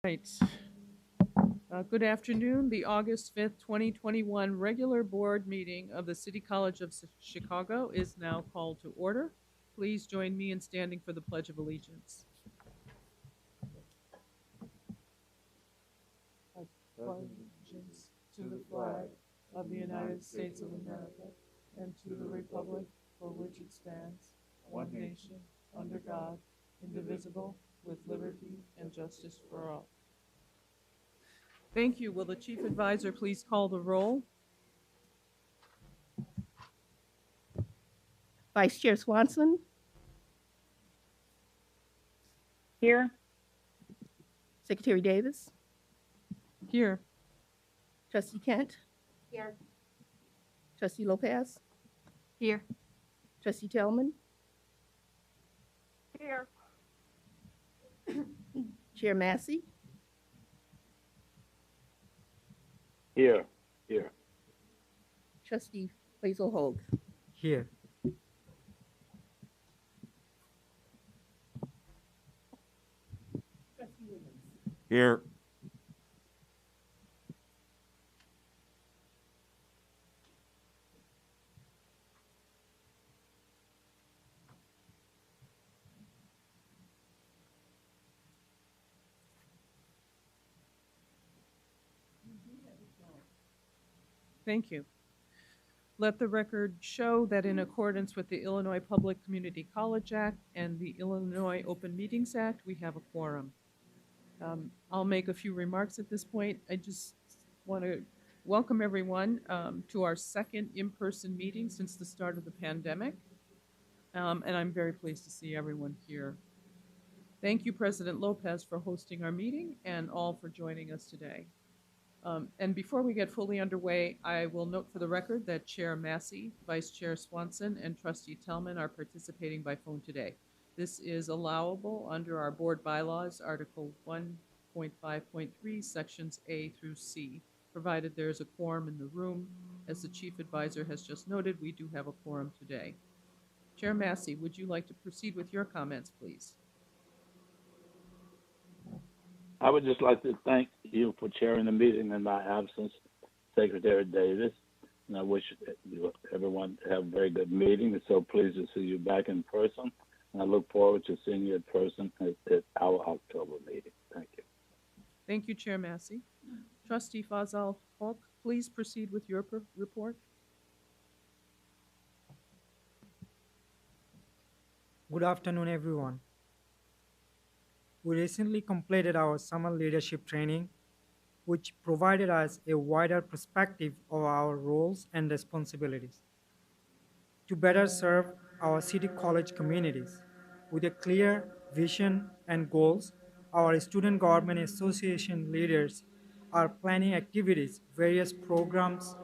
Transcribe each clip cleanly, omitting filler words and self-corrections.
Right. Good afternoon. The August 5th, 2021 regular board meeting of the City College of Chicago is now called to order. Please join me in standing for the Pledge of Allegiance. I pledge allegiance to the flag of the United States of America and to the republic for which it stands, one nation, under God, indivisible, with liberty and justice for all. Thank you. Will the Chief Advisor please call the roll? Vice Chair Swanson, Here. Secretary Davis, Here. Trustee Kent, Here. Trustee Lopez, Here. Trustee Tillman, Here. Chair Massey, Here. Trustee Basil Hogue. Here. Here. Thank you. Let the record show that in accordance with the Illinois Public Community College Act and the Illinois Open Meetings Act, we have a quorum. I'll make a few remarks at this point. I just want to welcome everyone to our second in-person meeting since the start of the pandemic. And I'm very pleased to see everyone here. Thank you, President Lopez, for hosting our meeting and all for joining us today. And before we get fully underway, I will note for the record that Chair Massey, Vice Chair Swanson, and Trustee Tellman are participating by phone today. This is allowable under our board bylaws, Article 1.5.3, Sections A through C, provided there is a quorum in the room. As the Chief Advisor has just noted, we do have a quorum today. Chair Massey, would you like to proceed with your comments, please? I would just like to thank you for chairing the meeting in my absence, Secretary Davis. And I wish everyone to have a very good meeting. I'm so pleased to see you back in person. And I look forward to seeing you in person at our October meeting. Thank you. Thank you, Chair Massey. Trustee Fazal Hawk, please proceed with your report. Good afternoon, everyone. We recently completed our summer leadership training, which provided us a wider perspective of our roles and responsibilities to better serve our city college communities. With a clear vision and goals, our student government association leaders are planning activities, various programs,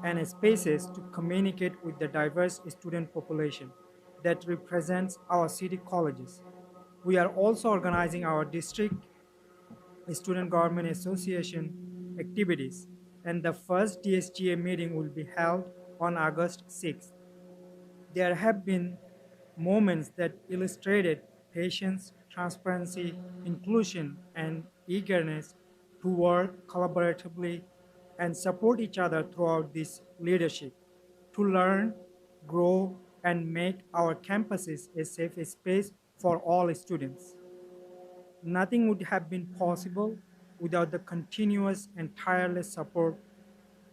and spaces to communicate with the diverse student population that represents our city colleges. We are also organizing our district student government association activities, and the first DSGA meeting will be held on August 6th. There have been moments that illustrated patience, transparency, inclusion, and eagerness to work collaboratively and support each other throughout this leadership, to learn, grow, and make our campuses a safe space for all students. Nothing would have been possible without the continuous and tireless support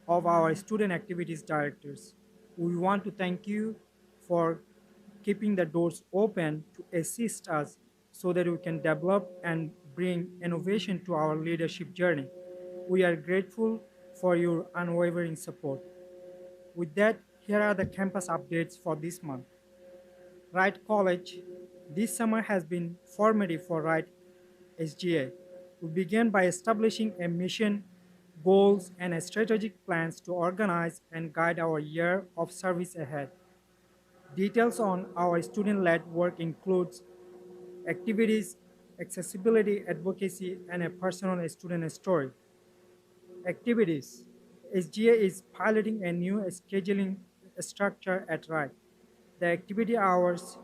of our student activities directors. We want to thank you for keeping the doors open to assist us so that we can develop and bring innovation to our leadership journey. We are grateful for your unwavering support. With that, here are the campus updates for this month. Wright College, this summer has been formative for Wright SGA. We began by establishing a mission, goals, and strategic plans to organize and guide our year of service ahead. Details on our student-led work includes activities, accessibility, advocacy, and a personal student story. Activities. SGA is piloting a new scheduling structure at Wright. The activity hours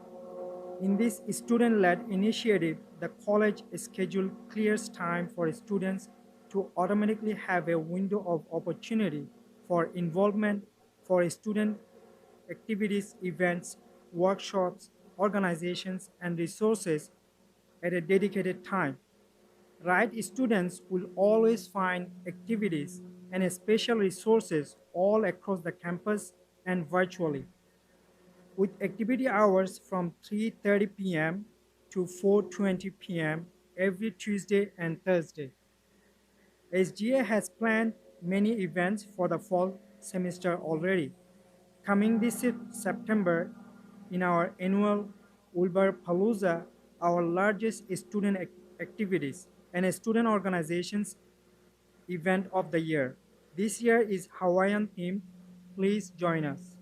In this student-led initiative, the college schedule clears time for students to automatically have a window of opportunity for involvement for student activities, events, workshops, organizations, and resources at a dedicated time. Right students will always find activities and special resources all across the campus and virtually, with activity hours from 3:30 p.m. to 4:20 p.m. every Tuesday and Thursday. SGA has planned many events for the fall semester already. Coming this September in our annual Ulbar Palooza, our largest student activities and a student organizations event of the year. This year is Hawaiian themed. Please join us.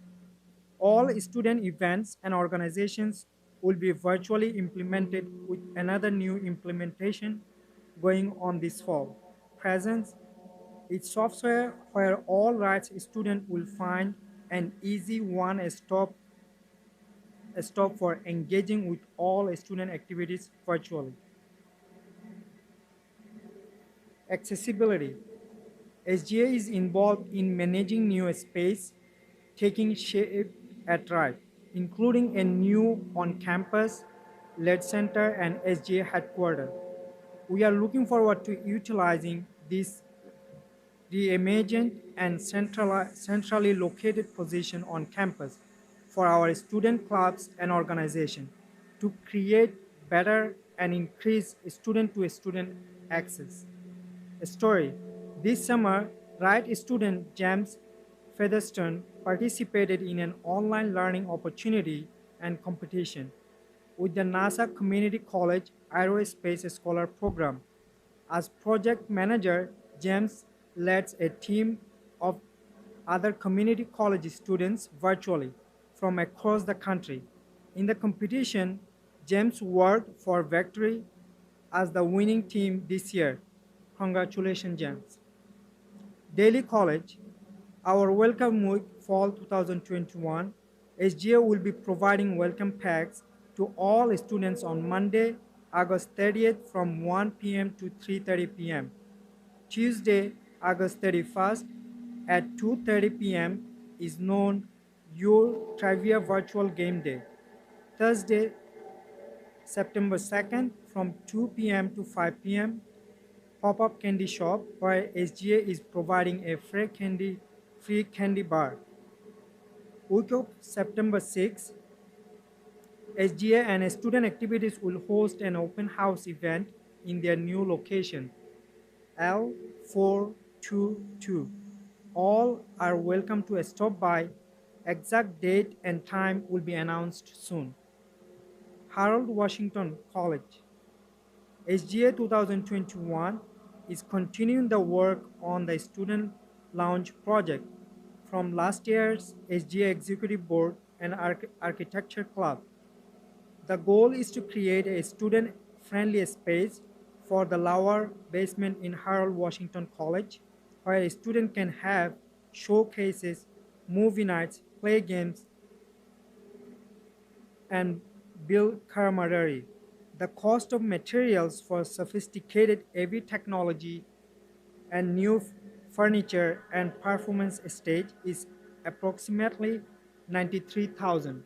All student events and organizations will be virtually implemented with another new implementation going on this fall. Presence is software where all rights students will find an easy one stop for engaging with all student activities virtually. Accessibility. SGA is involved in managing new space taking shape at RIPE, including a new on-campus lead center and SGA headquarters. We are looking forward to utilizing this reimagined and centrally located position on campus for our student clubs and organizations to create better and increase student-to-student access. A story. This summer, Wright student James Featherstone participated in an online learning opportunity and competition with the NASA Community College Aerospace Scholar Program. As project manager, James leads a team of other community college students virtually from across the country. In the competition, James worked for victory as the winning team this year. Congratulations, James. Daily College, our Welcome Week Fall 2021, SGA will be providing welcome packs to all students on Monday, August 30th from 1 p.m. to 3:30 p.m. Tuesday, August 31st at 2:30 p.m. is known your Trivia Virtual Game Day. Thursday, September 2nd from 2 p.m. to 5 p.m. Pop-up candy shop where SGA is providing a free candy bar. Week of September 6, SGA and student activities will host an open house event in their new location, L422. All are welcome to stop by. Exact date and time will be announced soon. Harold Washington College. SGA 2021 is continuing the work on the Student Lounge project from last year's SGA Executive Board and Architecture Club. The goal is to create a student-friendly space for the lower basement in Harold Washington College, where a student can have showcases, movie nights, play games, and build camaraderie. The cost of materials for sophisticated AV technology and new furniture and performance stage is approximately $93,000.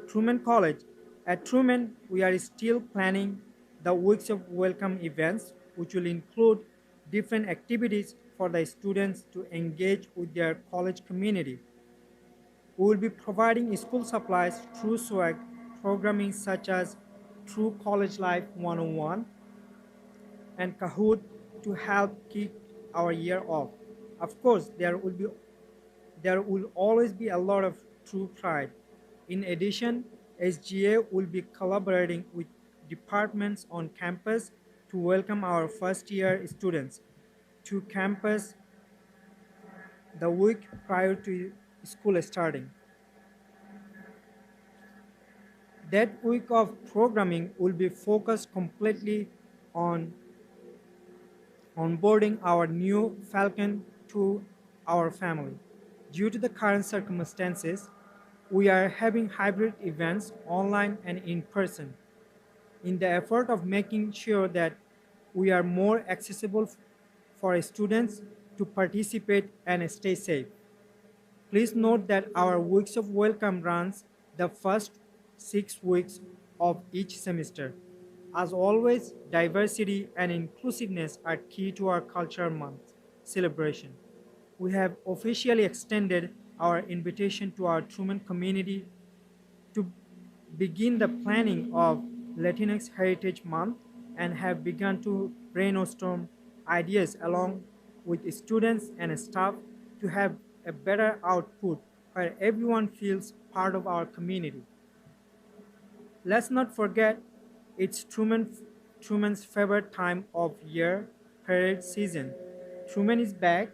Truman College. At Truman, we are still planning the weeks of welcome events, which will include different activities for the students to engage with their college community. We will be providing school supplies through swag programming such as True College Life 101 and Kahoot to help kick our year off. Of course, there will always be a lot of true pride. In addition, SGA will be collaborating with departments on campus to welcome our first year students to campus the week prior to school starting. That week of programming will be focused completely on onboarding our new Falcon to our family. Due to the current circumstances, we are having hybrid events online and in person in the effort of making sure that we are more accessible for students to participate and stay safe. Please note that our weeks of welcome runs the first 6 weeks of each semester. As always, diversity and inclusiveness are key to our Culture Month celebration. We have officially extended our invitation to our Truman community to begin the planning of Latinx Heritage Month and have begun to brainstorm ideas along with students and staff to have a better output where everyone feels part of our community. Let's not forget it's Truman's favorite time of year, parade season. Truman is back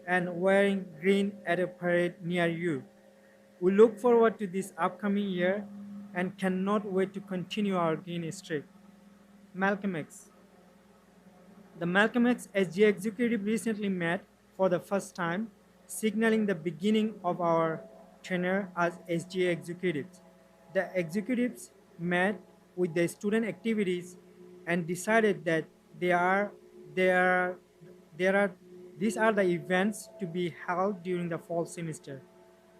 and wearing green at a parade near you. We look forward to this upcoming year and cannot wait to continue our green streak. Malcolm X. The Malcolm X SG executive recently met for the first time, signaling the beginning of our tenure as SG executives. The executives met with the student activities and decided that they are, there, there are, these are the events to be held during the fall semester.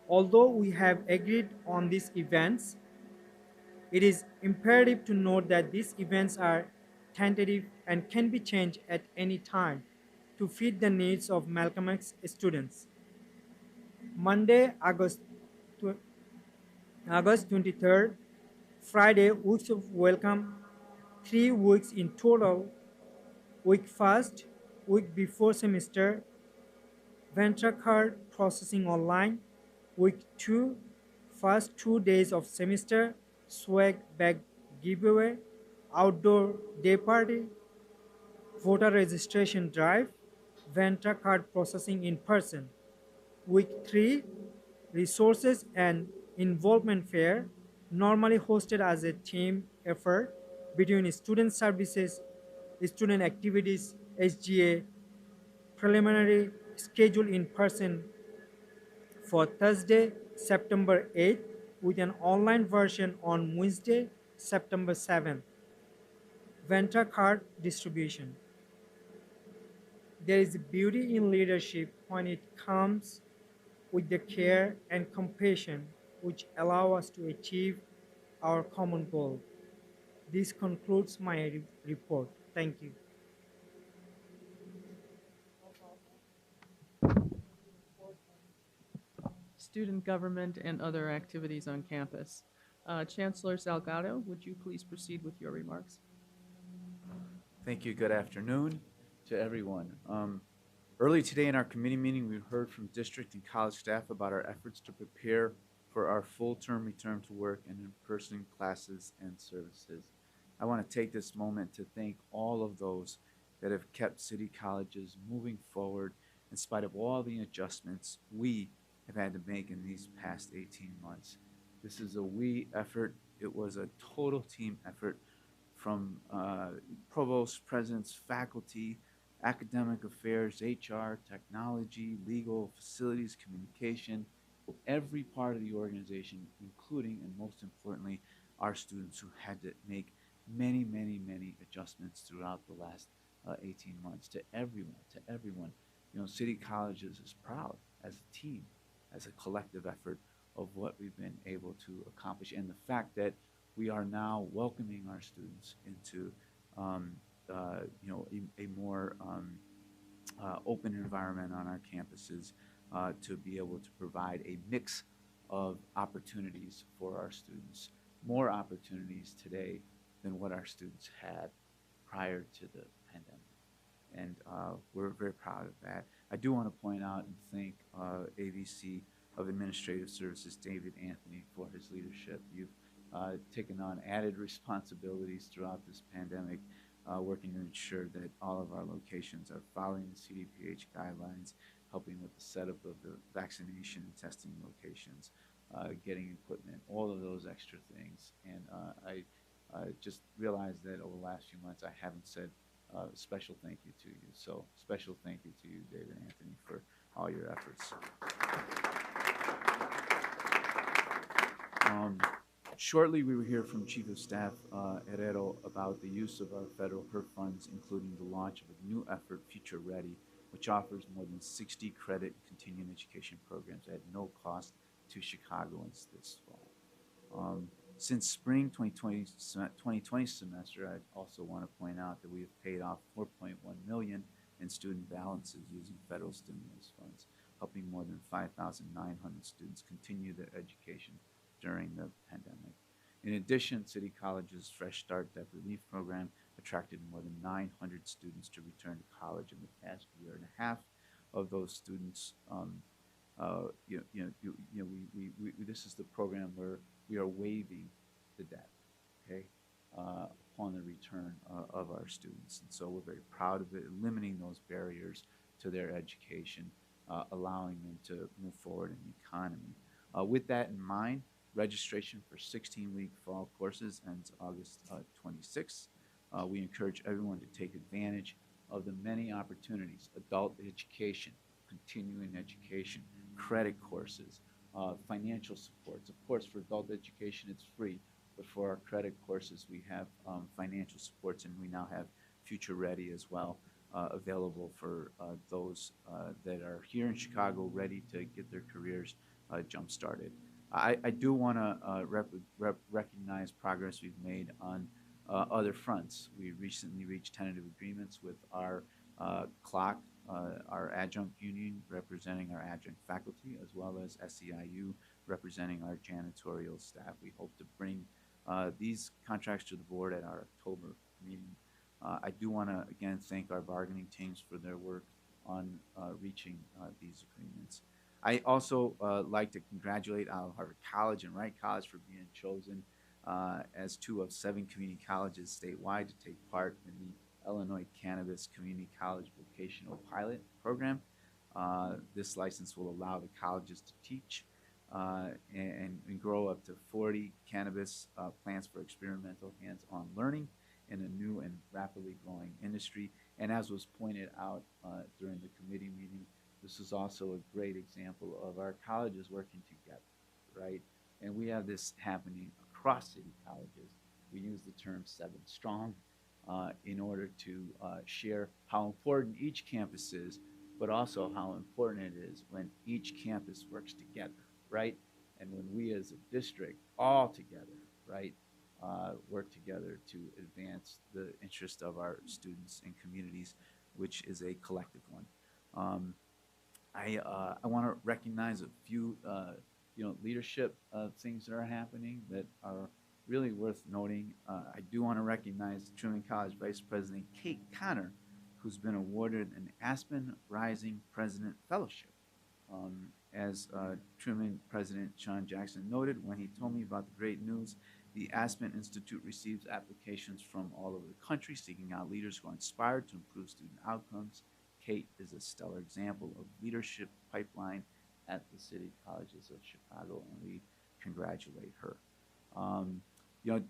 Although we have agreed on these events, it is imperative to note that these events are tentative and can be changed at any time to fit the needs of Malcolm X students. Monday, August 23rd, Friday, weeks of welcome, 3 weeks in total, week first, week before semester, Venture card processing online, week 2, first 2 days of semester, swag bag giveaway, outdoor day party, voter registration drive, Venture card processing in person. Week 3, resources and involvement fair, normally hosted as a team effort between student services, student activities, SGA, preliminary schedule in person for Thursday, September 8th, with an online version on Wednesday, September 7th. Venture card distribution. There is beauty in leadership when it comes with the care and compassion which allow us to achieve our common goal. This concludes my report. Thank you. Student government and other activities on campus. Chancellor Salgado, would you please proceed with your remarks? Thank you. Good afternoon to everyone. Early today in our committee meeting, we heard from district and college staff about our efforts to prepare for our full-term return to work and in-person classes and services. I want to take this moment to thank all of those that have kept city colleges moving forward in spite of all the adjustments we have had to make in these past 18 months. This is a we effort. It was a total team effort from provosts, presidents, faculty, academic affairs, HR, technology, legal, facilities, communication, every part of the organization, including and most importantly, our students who had to make many, many, many adjustments throughout the last 18 months. To everyone, you know, City Colleges is proud as a team, as a collective effort of what we've been able to accomplish, and the fact that we are now welcoming our students into you know, a more open environment on our campuses to be able to provide a mix of opportunities for our students, more opportunities today than what our students had prior to the pandemic. And we're very proud of that. I do want to point out and thank AVC of Administrative Services, David Anthony, for his leadership. You've taken on added responsibilities throughout this pandemic, working to ensure that all of our locations are following the CDPH guidelines, helping with the setup of the vaccination and testing locations, getting equipment, all of those extra things. And I just realized that over the last few months I haven't said a special thank you to you. So special thank you to you, David Anthony, for all your efforts. Shortly, we will hear from Chief of Staff Herrero about the use of our federal HERF funds, including the launch of a new effort, Future Ready, which offers more than 60 credit continuing education programs at no cost to Chicagoans this fall. Since spring 2020 semester, I also want to point out that we have paid off $4.1 million in student balances using federal stimulus funds, helping more than 5,900 students continue their education during the pandemic. In addition, City College's Fresh Start Debt Relief Program attracted more than 900 students to return to college in the past year and a half. Of those students, this is the program where we are waiving the debt, okay, upon the return of our students. And so we're very proud of it, eliminating those barriers to their education, allowing them to move forward in the economy. With that in mind, registration for 16-week fall courses ends August 26th. We encourage everyone to take advantage of the many opportunities: adult education, continuing education, credit courses, financial supports. Of course, for adult education, it's free, but for our credit courses, we have financial supports, and we now have Future Ready as well, available for those that are here in Chicago ready to get their careers jump-started. I do want to recognize progress we've made on other fronts. We recently reached tentative agreements with our CLOC, our adjunct union representing our adjunct faculty, as well as SEIU representing our janitorial staff. We hope to bring these contracts to the board at our October meeting. I do want to again thank our bargaining teams for their work on reaching these agreements. I also like to congratulate Olive Harvard College and Wright College for being chosen as 2 of 7 community colleges statewide to take part in the Illinois Cannabis Community College Vocational Pilot Program. This license will allow the colleges to teach and grow up to 40 cannabis plants for experimental hands-on learning in a new and rapidly growing industry. And as was pointed out during the committee meeting, this is also a great example of our colleges working together, right? And we have this happening across city colleges. We use the term 7 strong in order to share how important each campus is, but also how important it is when each campus works together, right? And when we as a district all together, right, work together to advance the interest of our students and communities, which is a collective one. I want to recognize a few, leadership things that are happening that are really worth noting. I do want to recognize Truman College Vice President Kate Connor, who's been awarded an Aspen Rising President Fellowship. As Truman President Sean Jackson noted when he told me about the great news, the Aspen Institute receives applications from all over the country seeking out leaders who are inspired to improve student outcomes. Kate is a stellar example of leadership pipeline at the City Colleges of Chicago, and we congratulate her.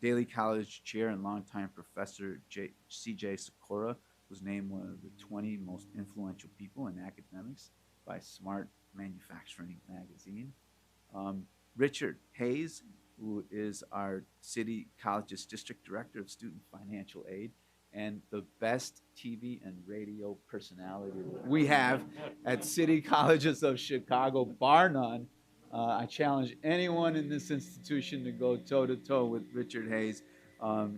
Daly College Chair and longtime Professor C.J. Sikora was named one of the 20 most influential people in academics by Smart Manufacturing magazine. Richard Hayes, who is our City College's District Director of Student Financial Aid, and the best TV and radio personality we have at City Colleges of Chicago, bar none. I challenge anyone in this institution to go toe-to-toe with Richard Hayes.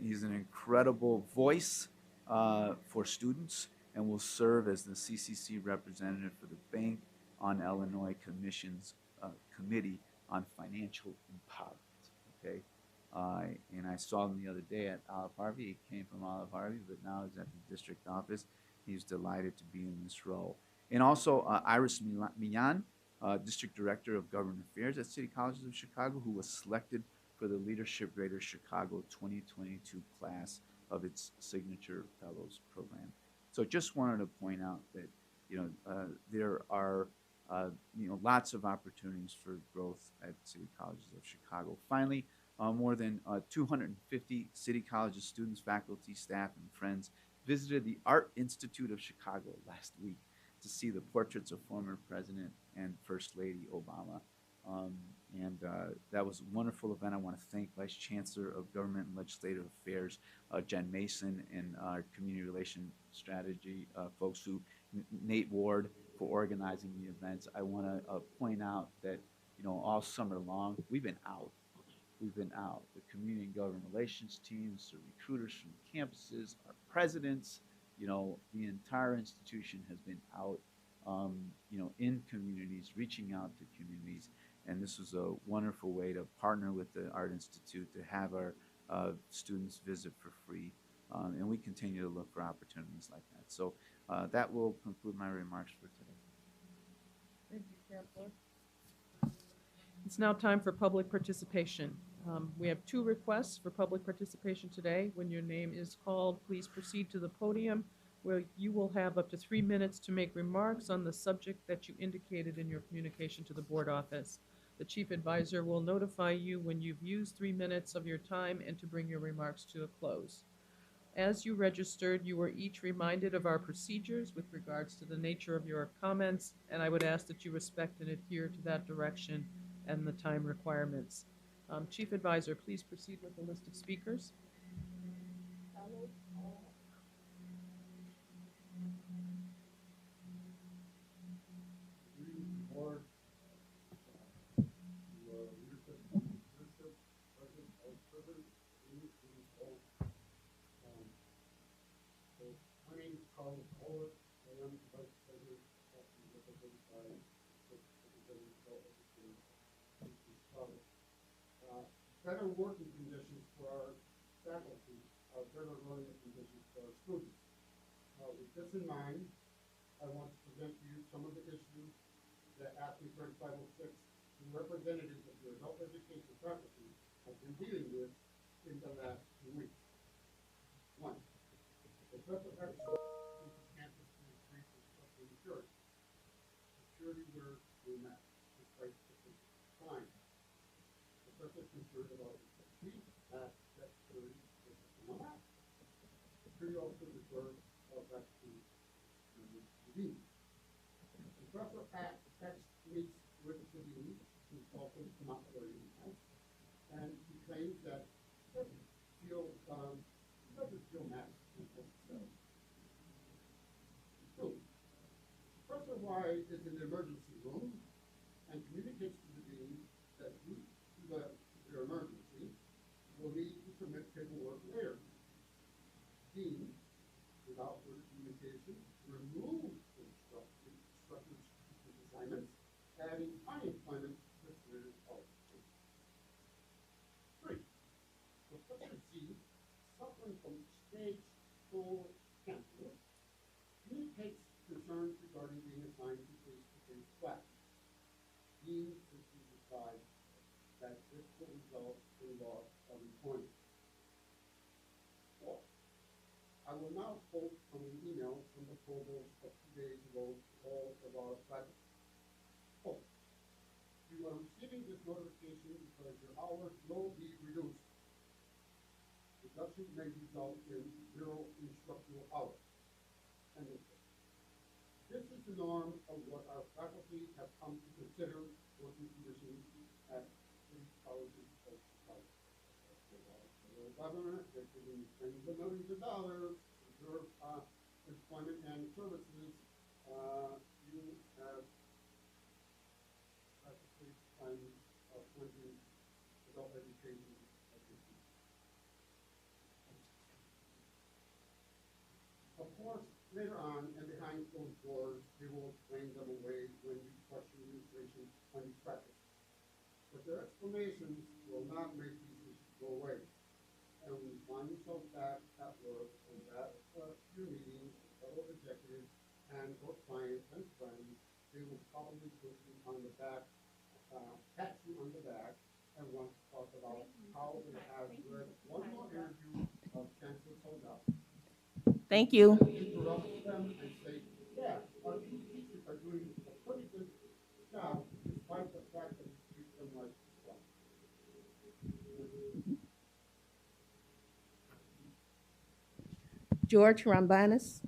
He's an incredible voice for students and will serve as the CCC representative for the Bank on Illinois Commission's Committee on Financial Empowerment, okay? And I saw him the other day at Olive Harvey. He came from Olive Harvey, but now he's at the district office. He's delighted to be in this role. And also Iris Millan, District Director of Government Affairs at City Colleges of Chicago, who was selected for the Leadership Greater Chicago 2022 class of its Signature Fellows program. So just wanted to point out that, there are lots of opportunities for growth at City Colleges of Chicago. Finally, more than 250 City Colleges students, faculty, staff, and friends visited the Art Institute of Chicago last week to see the portraits of former President and First Lady Obama. And that was a wonderful event. I want to thank Vice Chancellor of Government and Legislative Affairs, Jen Mason, and our Community Relation Strategy folks Nate Ward, for organizing the events. I want to point out that, all summer long, we've been out. We've been out. The community and government relations teams, the recruiters from campuses, our presidents, the entire institution has been out, in communities, reaching out to communities. And this was a wonderful way to partner with the Art Institute to have our students visit for free. And we continue to look for opportunities like that. So that will conclude my remarks for today. Thank you, Chancellor. It's now time for public participation. We have two requests for public participation today. When your name is called, please proceed to the podium where you will have up to 3 minutes to make remarks on the subject that you indicated in your communication to the board office. The chief advisor will notify you when you've used 3 minutes of your time and to bring your remarks to a close. As you registered, you were each reminded of our procedures with regards to the nature of your comments, and I would ask that you respect and adhere to that direction and the time requirements. Chief Advisor, please proceed with the list of speakers. My name is Carlos Kohler. I am the Vice President of the represented by Representative better working conditions for our faculty are better learning conditions for our students. With this in mind, I want to present to you some of the issues that ASME 3506 and representatives of the adult education faculty have been dealing with in the last 2 weeks. One, the threat of action into campus to increase instructional security. Security were met despite the time. The threat is concerned about the safety that security is not out. Security also refers back to the dean. The professor meets with the dean, who's also not very nice, and he claims that he doesn't feel masked. Two, Professor Y is in the emergency room and communicates to the dean that due to their emergency, will need to submit paperwork later. Dean, without further communication, removes the instructor's assignments, adding unemployment to the student's policy. Three, Professor Z, suffering from stage 4 cancer, communicates concerns regarding being assigned to face-to-face class. Dean quickly decides that this will result in loss of employment. Four, I will now quote from an email from the provost of 2 days ago to all of our faculty. Quote, you are receiving this notification because your hours will be reduced. Reduction may result in 0 instructional hours. End of quote. This is the norm of what our faculty have come to consider working conditions at city colleges of society. The government, they're giving tens of millions of dollars to preserve employment and services. You have practically funding adult education. Of course, later on and behind closed doors, they will explain them away when you question administration on these practices. But their explanations will not make these issues go away. And when you find yourself back at work and at your meetings with fellow executives and or clients and friends, they will probably put you on the back, pat you on the back, and want to talk about how they have read one more interview of Chancellor Soldado. Thank you. Interrupt them and say, yeah, our two teachers are doing a pretty good job despite the fact that we treat them like scum. George Rambanis.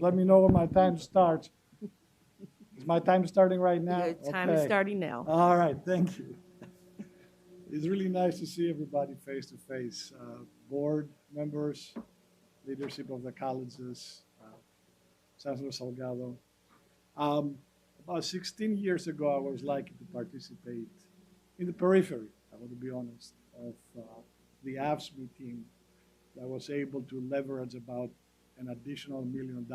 let me know when my time starts. Is my time starting right now? Your time is Okay. starting now. All right, thank you. It's really nice to see everybody face to face. Board members, leadership of the colleges, Chancellor Salgado. About 16 years ago, I was lucky to participate in the periphery, I want to be honest, of the AFSCME team that was able to leverage about an additional $1 million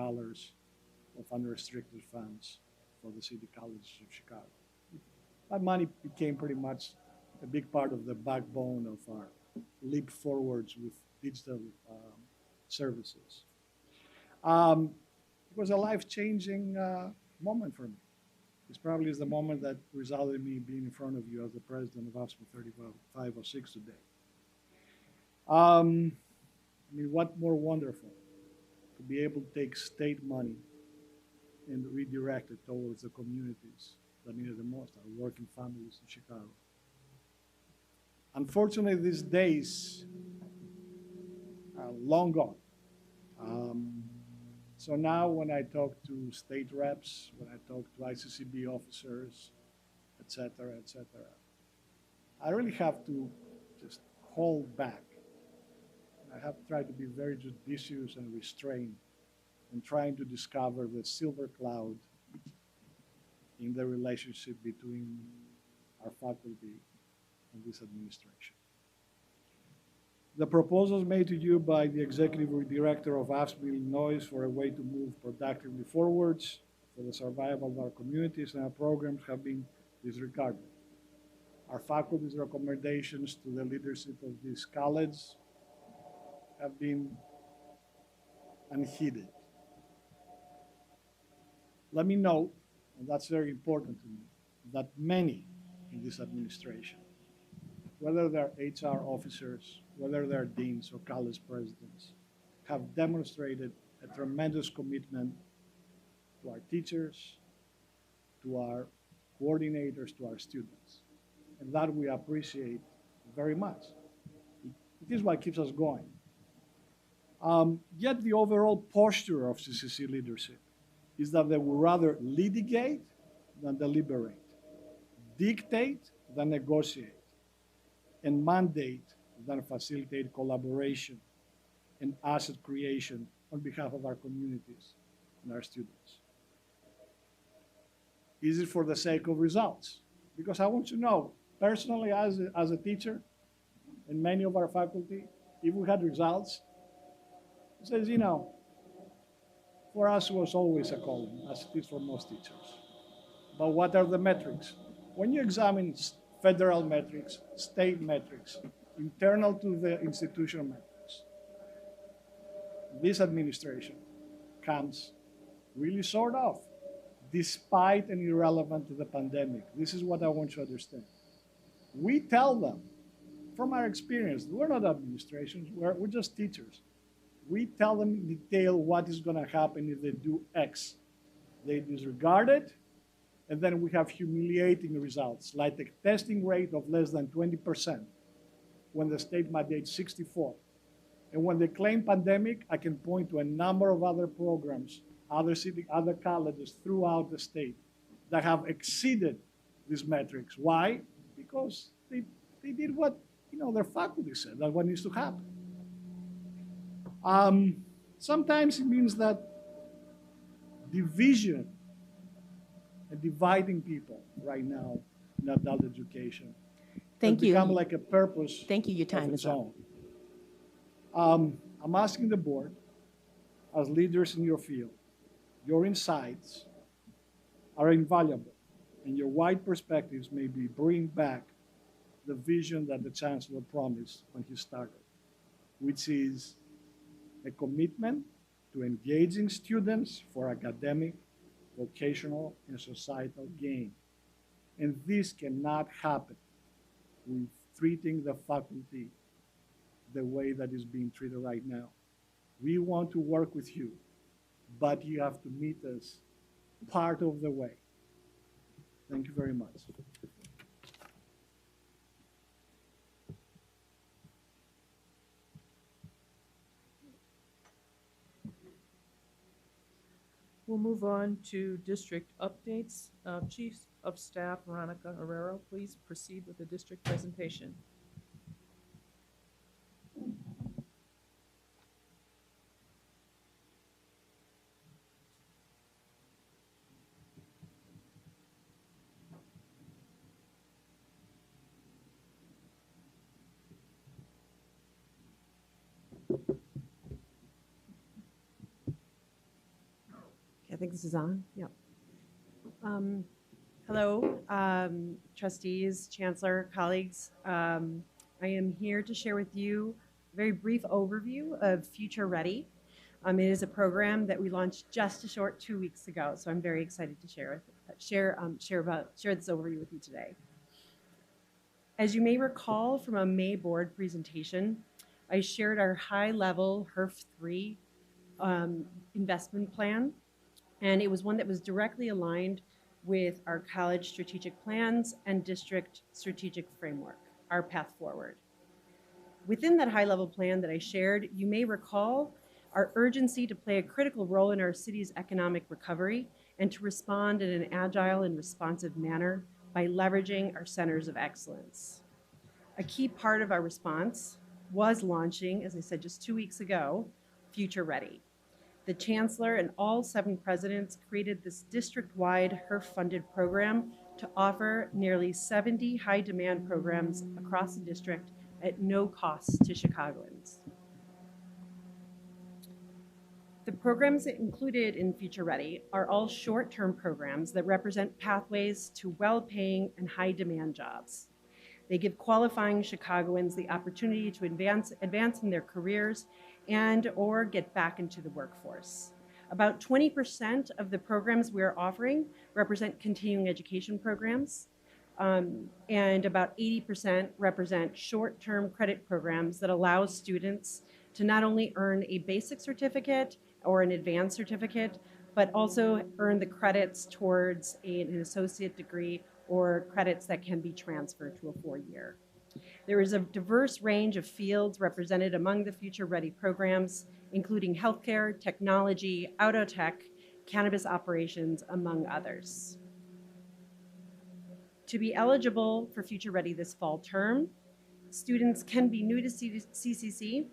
of unrestricted funds for the City Colleges of Chicago. That money became pretty much a big part of the backbone of our leap forwards with digital services. It was a life-changing moment for me. This probably is the moment that resulted in me being in front of you as the president of AFSCME 3506 today. I mean, what more wonderful to be able to take state money and redirect it towards the communities that need it the most, our working families in Chicago. Unfortunately, these days are long gone. So now when I talk to state reps, when I talk to ICCB officers, et cetera, I really have to just hold back. I have tried to be very judicious and restrained in trying to discover the silver cloud in the relationship between our faculty and this administration. The proposals made to you by the executive director of AFSCME Illinois for a way to move productively forwards for the survival of our communities and our programs have been disregarded. Our faculty's recommendations to the leadership of this college have been unheeded. Let me know, and that's very important to me, that many in this administration, whether they're HR officers, whether they're deans or college presidents, have demonstrated a tremendous commitment to our teachers, to our coordinators, to our students. And that we appreciate very much. It is what keeps us going. Yet the overall posture of CCC leadership is that they would rather litigate than deliberate, dictate than negotiate, and mandate than facilitate collaboration and asset creation on behalf of our communities and our students. Is it for the sake of results? Because I want to know, personally as a teacher, and many of our faculty, if we had results, it says, you know, for us it was always a calling, as it is for most teachers. But what are the metrics? When you examine federal metrics, state metrics, internal to the institutional metrics, this administration comes really sort of, despite and irrelevant to the pandemic. This is what I want you to understand. We tell them, from our experience, we're not administrations, we're just teachers. We tell them in detail what is going to happen if they do X. They disregard it, and then we have humiliating results, like a testing rate of less than 20%, when the state mandates 64. And when they claim pandemic, I can point to a number of other programs, other colleges throughout the state that have exceeded these metrics. Why? Because they did what their faculty said, that what needs to happen. Sometimes it means that division and dividing people right now in adult education Thank has you. become like a purpose. Thank you. Your time of its is up. own. I'm asking the board, as leaders in your field, your insights are invaluable, and your wide perspectives may bring back the vision that the chancellor promised when he started, which is a commitment to engaging students for academic, vocational, and societal gain. And this cannot happen with treating the faculty the way that is being treated right now. We want to work with you, but you have to meet us part of the way. Thank you very much. We'll move on to district updates. Chief of Staff Veronica Herrero, please proceed with the district presentation. I think this is on. Yep. Hello, trustees, chancellor, colleagues. I am here to share with you a very brief overview of Future Ready. It is a program that we launched just a short 2 weeks ago, so I'm very excited to share this overview with you today. As you may recall from a May board presentation, I shared our high-level HERF3 investment plan, and it was one that was directly aligned with our college strategic plans and district strategic framework, our path forward. Within that high-level plan that I shared, you may recall our urgency to play a critical role in our city's economic recovery and to respond in an agile and responsive manner by leveraging our centers of excellence. A key part of our response was launching, as I said just 2 weeks ago, Future Ready. The chancellor and all 7 presidents created this district-wide HERF-funded program to offer nearly 70 high-demand programs across the district at no cost to Chicagoans. The programs included in Future Ready are all short-term programs that represent pathways to well-paying and high-demand jobs. They give qualifying Chicagoans the opportunity to advance in their careers and or get back into the workforce. About 20% of the programs we are offering represent continuing education programs, and about 80% represent short-term credit programs that allow students to not only earn a basic certificate or an advanced certificate, but also earn the credits towards an associate degree or credits that can be transferred to a 4-year. There is a diverse range of fields represented among the Future Ready programs, including healthcare, technology, auto tech, cannabis operations, among others. To be eligible for Future Ready this fall term, students can be new to CCC.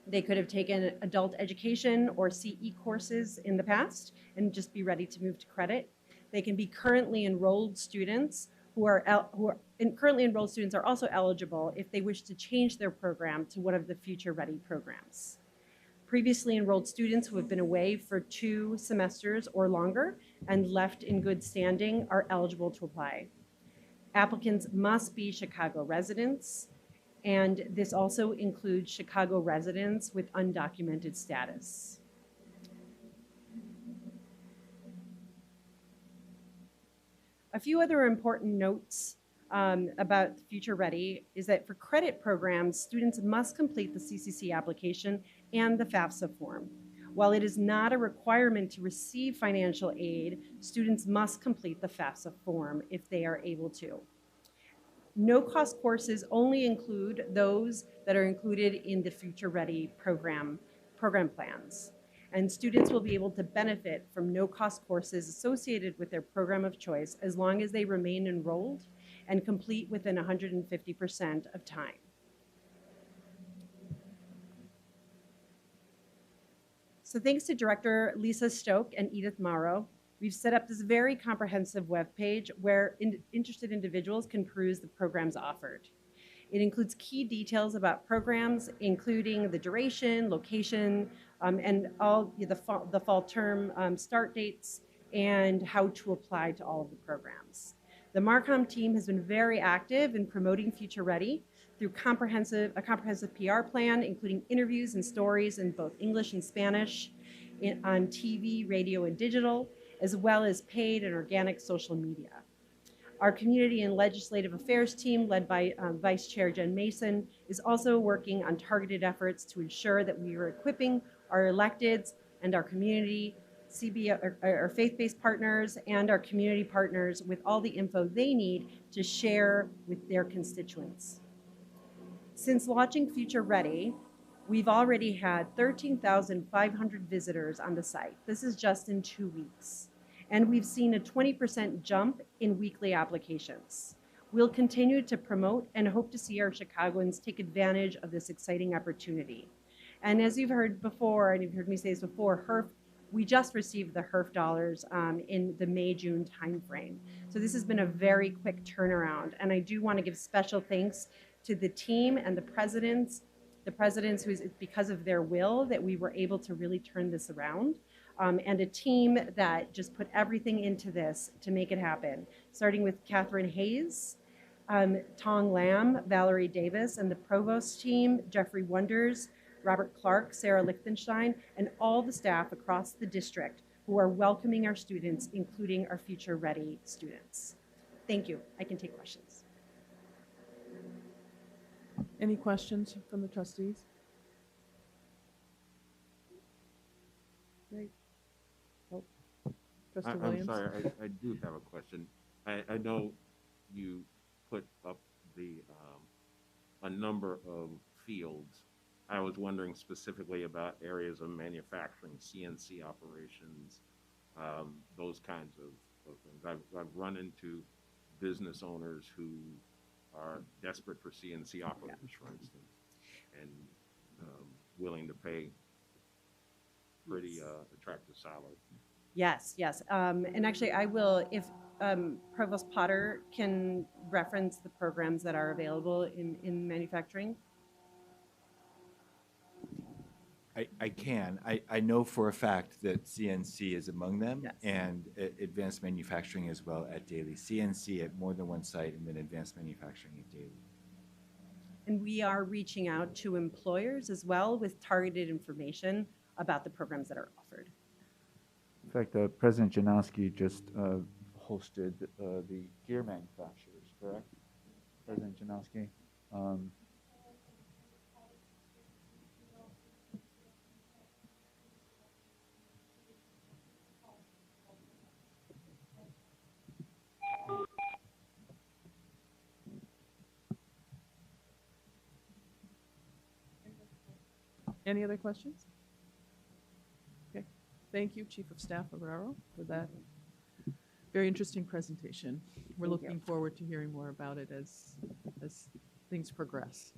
They could have taken adult education or CE courses in the past and just be ready to move to credit. They can be currently enrolled students currently enrolled students are also eligible if they wish to change their program to one of the Future Ready programs. Previously enrolled students who have been away for 2 semesters or longer and left in good standing are eligible to apply. Applicants must be Chicago residents, and this also includes Chicago residents with undocumented status. A few other important notes about Future Ready is that for credit programs, students must complete the CCC application and the FAFSA form. While it is not a requirement to receive financial aid, students must complete the FAFSA form if they are able to. No-cost courses only include those that are included in the Future Ready program plans. And students will be able to benefit from no-cost courses associated with their program of choice as long as they remain enrolled and complete within 150% of time. So thanks to Director Lisa Stoke and Edith Morrow, we've set up this very comprehensive webpage where interested individuals can peruse the programs offered. It includes key details about programs, including the duration, location, and all the fall term start dates, and how to apply to all of the programs. The Marcom team has been very active in promoting Future Ready through a comprehensive PR plan, including interviews and stories in both English and Spanish, on TV, radio, and digital, as well as paid and organic social media. Our Community and Legislative Affairs team, led by Vice Chair Jen Mason, is also working on targeted efforts to ensure that we are equipping our electeds and our community, our faith-based partners, and our community partners with all the info they need to share with their constituents. Since launching Future Ready, We've already had 13,500 visitors on the site. This is just in 2 weeks. And we've seen a 20% jump in weekly applications. We'll continue to promote and hope to see our Chicagoans take advantage of this exciting opportunity. And as you've heard before, and you've heard me say this before, HERF, we just received the HERF dollars in the May-June timeframe. So this has been a very quick turnaround. And I do want to give special thanks to the team and the presidents who is because of their will that we were able to really turn this around. And a team that just put everything into this to make it happen, starting with Catherine Hayes, Tong Lam, Valerie Davis, and the provost team, Jeffrey Wonders, Robert Clark, Sarah Lichtenstein, and all the staff across the district who are welcoming our students, including our future ready students. Thank you. I can take questions. Any questions from the trustees? Great. Oh, Trustee I'm Williams? sorry, I do have a question. I know you put up a number of fields. I was wondering specifically about areas of manufacturing, CNC operations, those kinds of things. I've run into business owners who are desperate for CNC operators, for instance, and willing to pay pretty attractive salary. Yes, yes. And actually, I will, if Provost Potter can reference the programs that are available in manufacturing. I can. I know for a fact that CNC is among them, Yes. and advanced manufacturing as well at Daly. CNC at more than one site, and then advanced manufacturing at Daly. And we are reaching out to employers as well with targeted information about the programs that are offered. In fact, President Janowski just hosted the gear manufacturers, correct? President Janowski? Any other questions? Okay. Thank you, Chief of Staff Herrero, for that very interesting presentation. We're Thank you. looking forward to hearing more about it as things progress.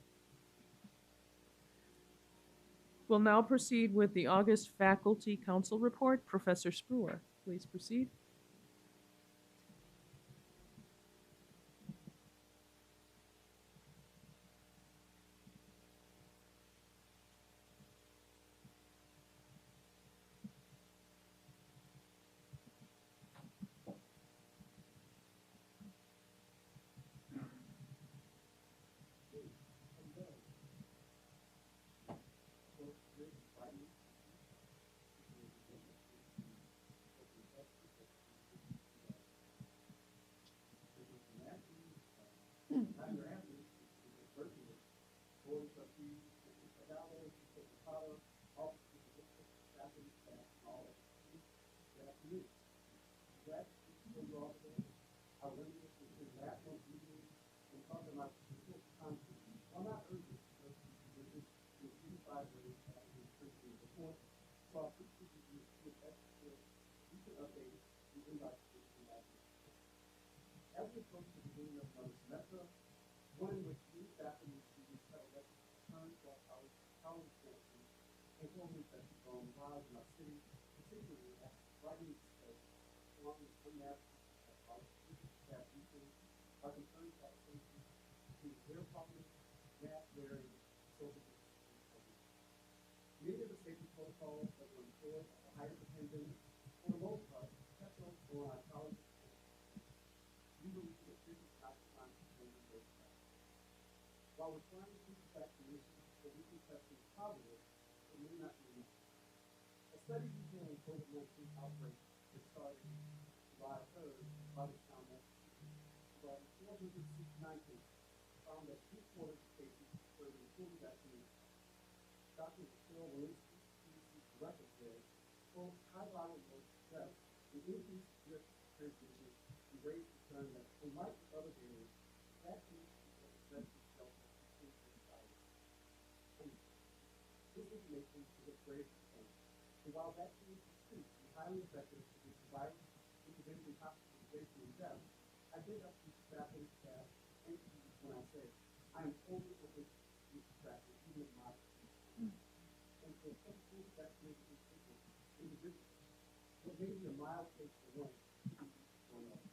We'll now proceed with the August Faculty Council Report. Professor Spruer, please proceed. While we're trying to keep vaccinations for weekly testing positive, it may not be enough. A study detailing COVID-19 outbreaks that started July 3rd in Provincetown, Massachusetts, about 469 cases, found that 3/4 of cases were fully vaccinated. Dr. Phil Walensky, CDC director, said, quote, high viral load stress and increased risk of transmission and raised concern that, unlike other variants, vaccines can prevent shelter. grade point. So while that can be true, highly effective in providing intervention, hospitalization, and death, I did have to staff and staff and students when I say I am totally open to this practice, even in my and so something that makes it simple individual. What may be a mild case for one, for another.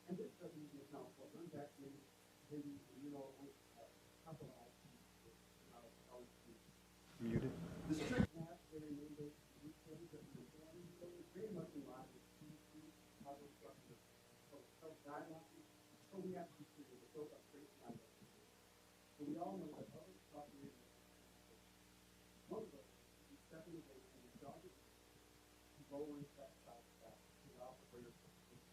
And this doesn't even account for unvaccinated, maybe compromised Muted. the strict mask wearing mandate retailers that we employ is very much in line with CDC, other structures, health guidelines. So we have to be clear that those are straight conduct. So we all know that others operate. One of us is stepping away from the dogged, lowering that side staff to allow for greater participation.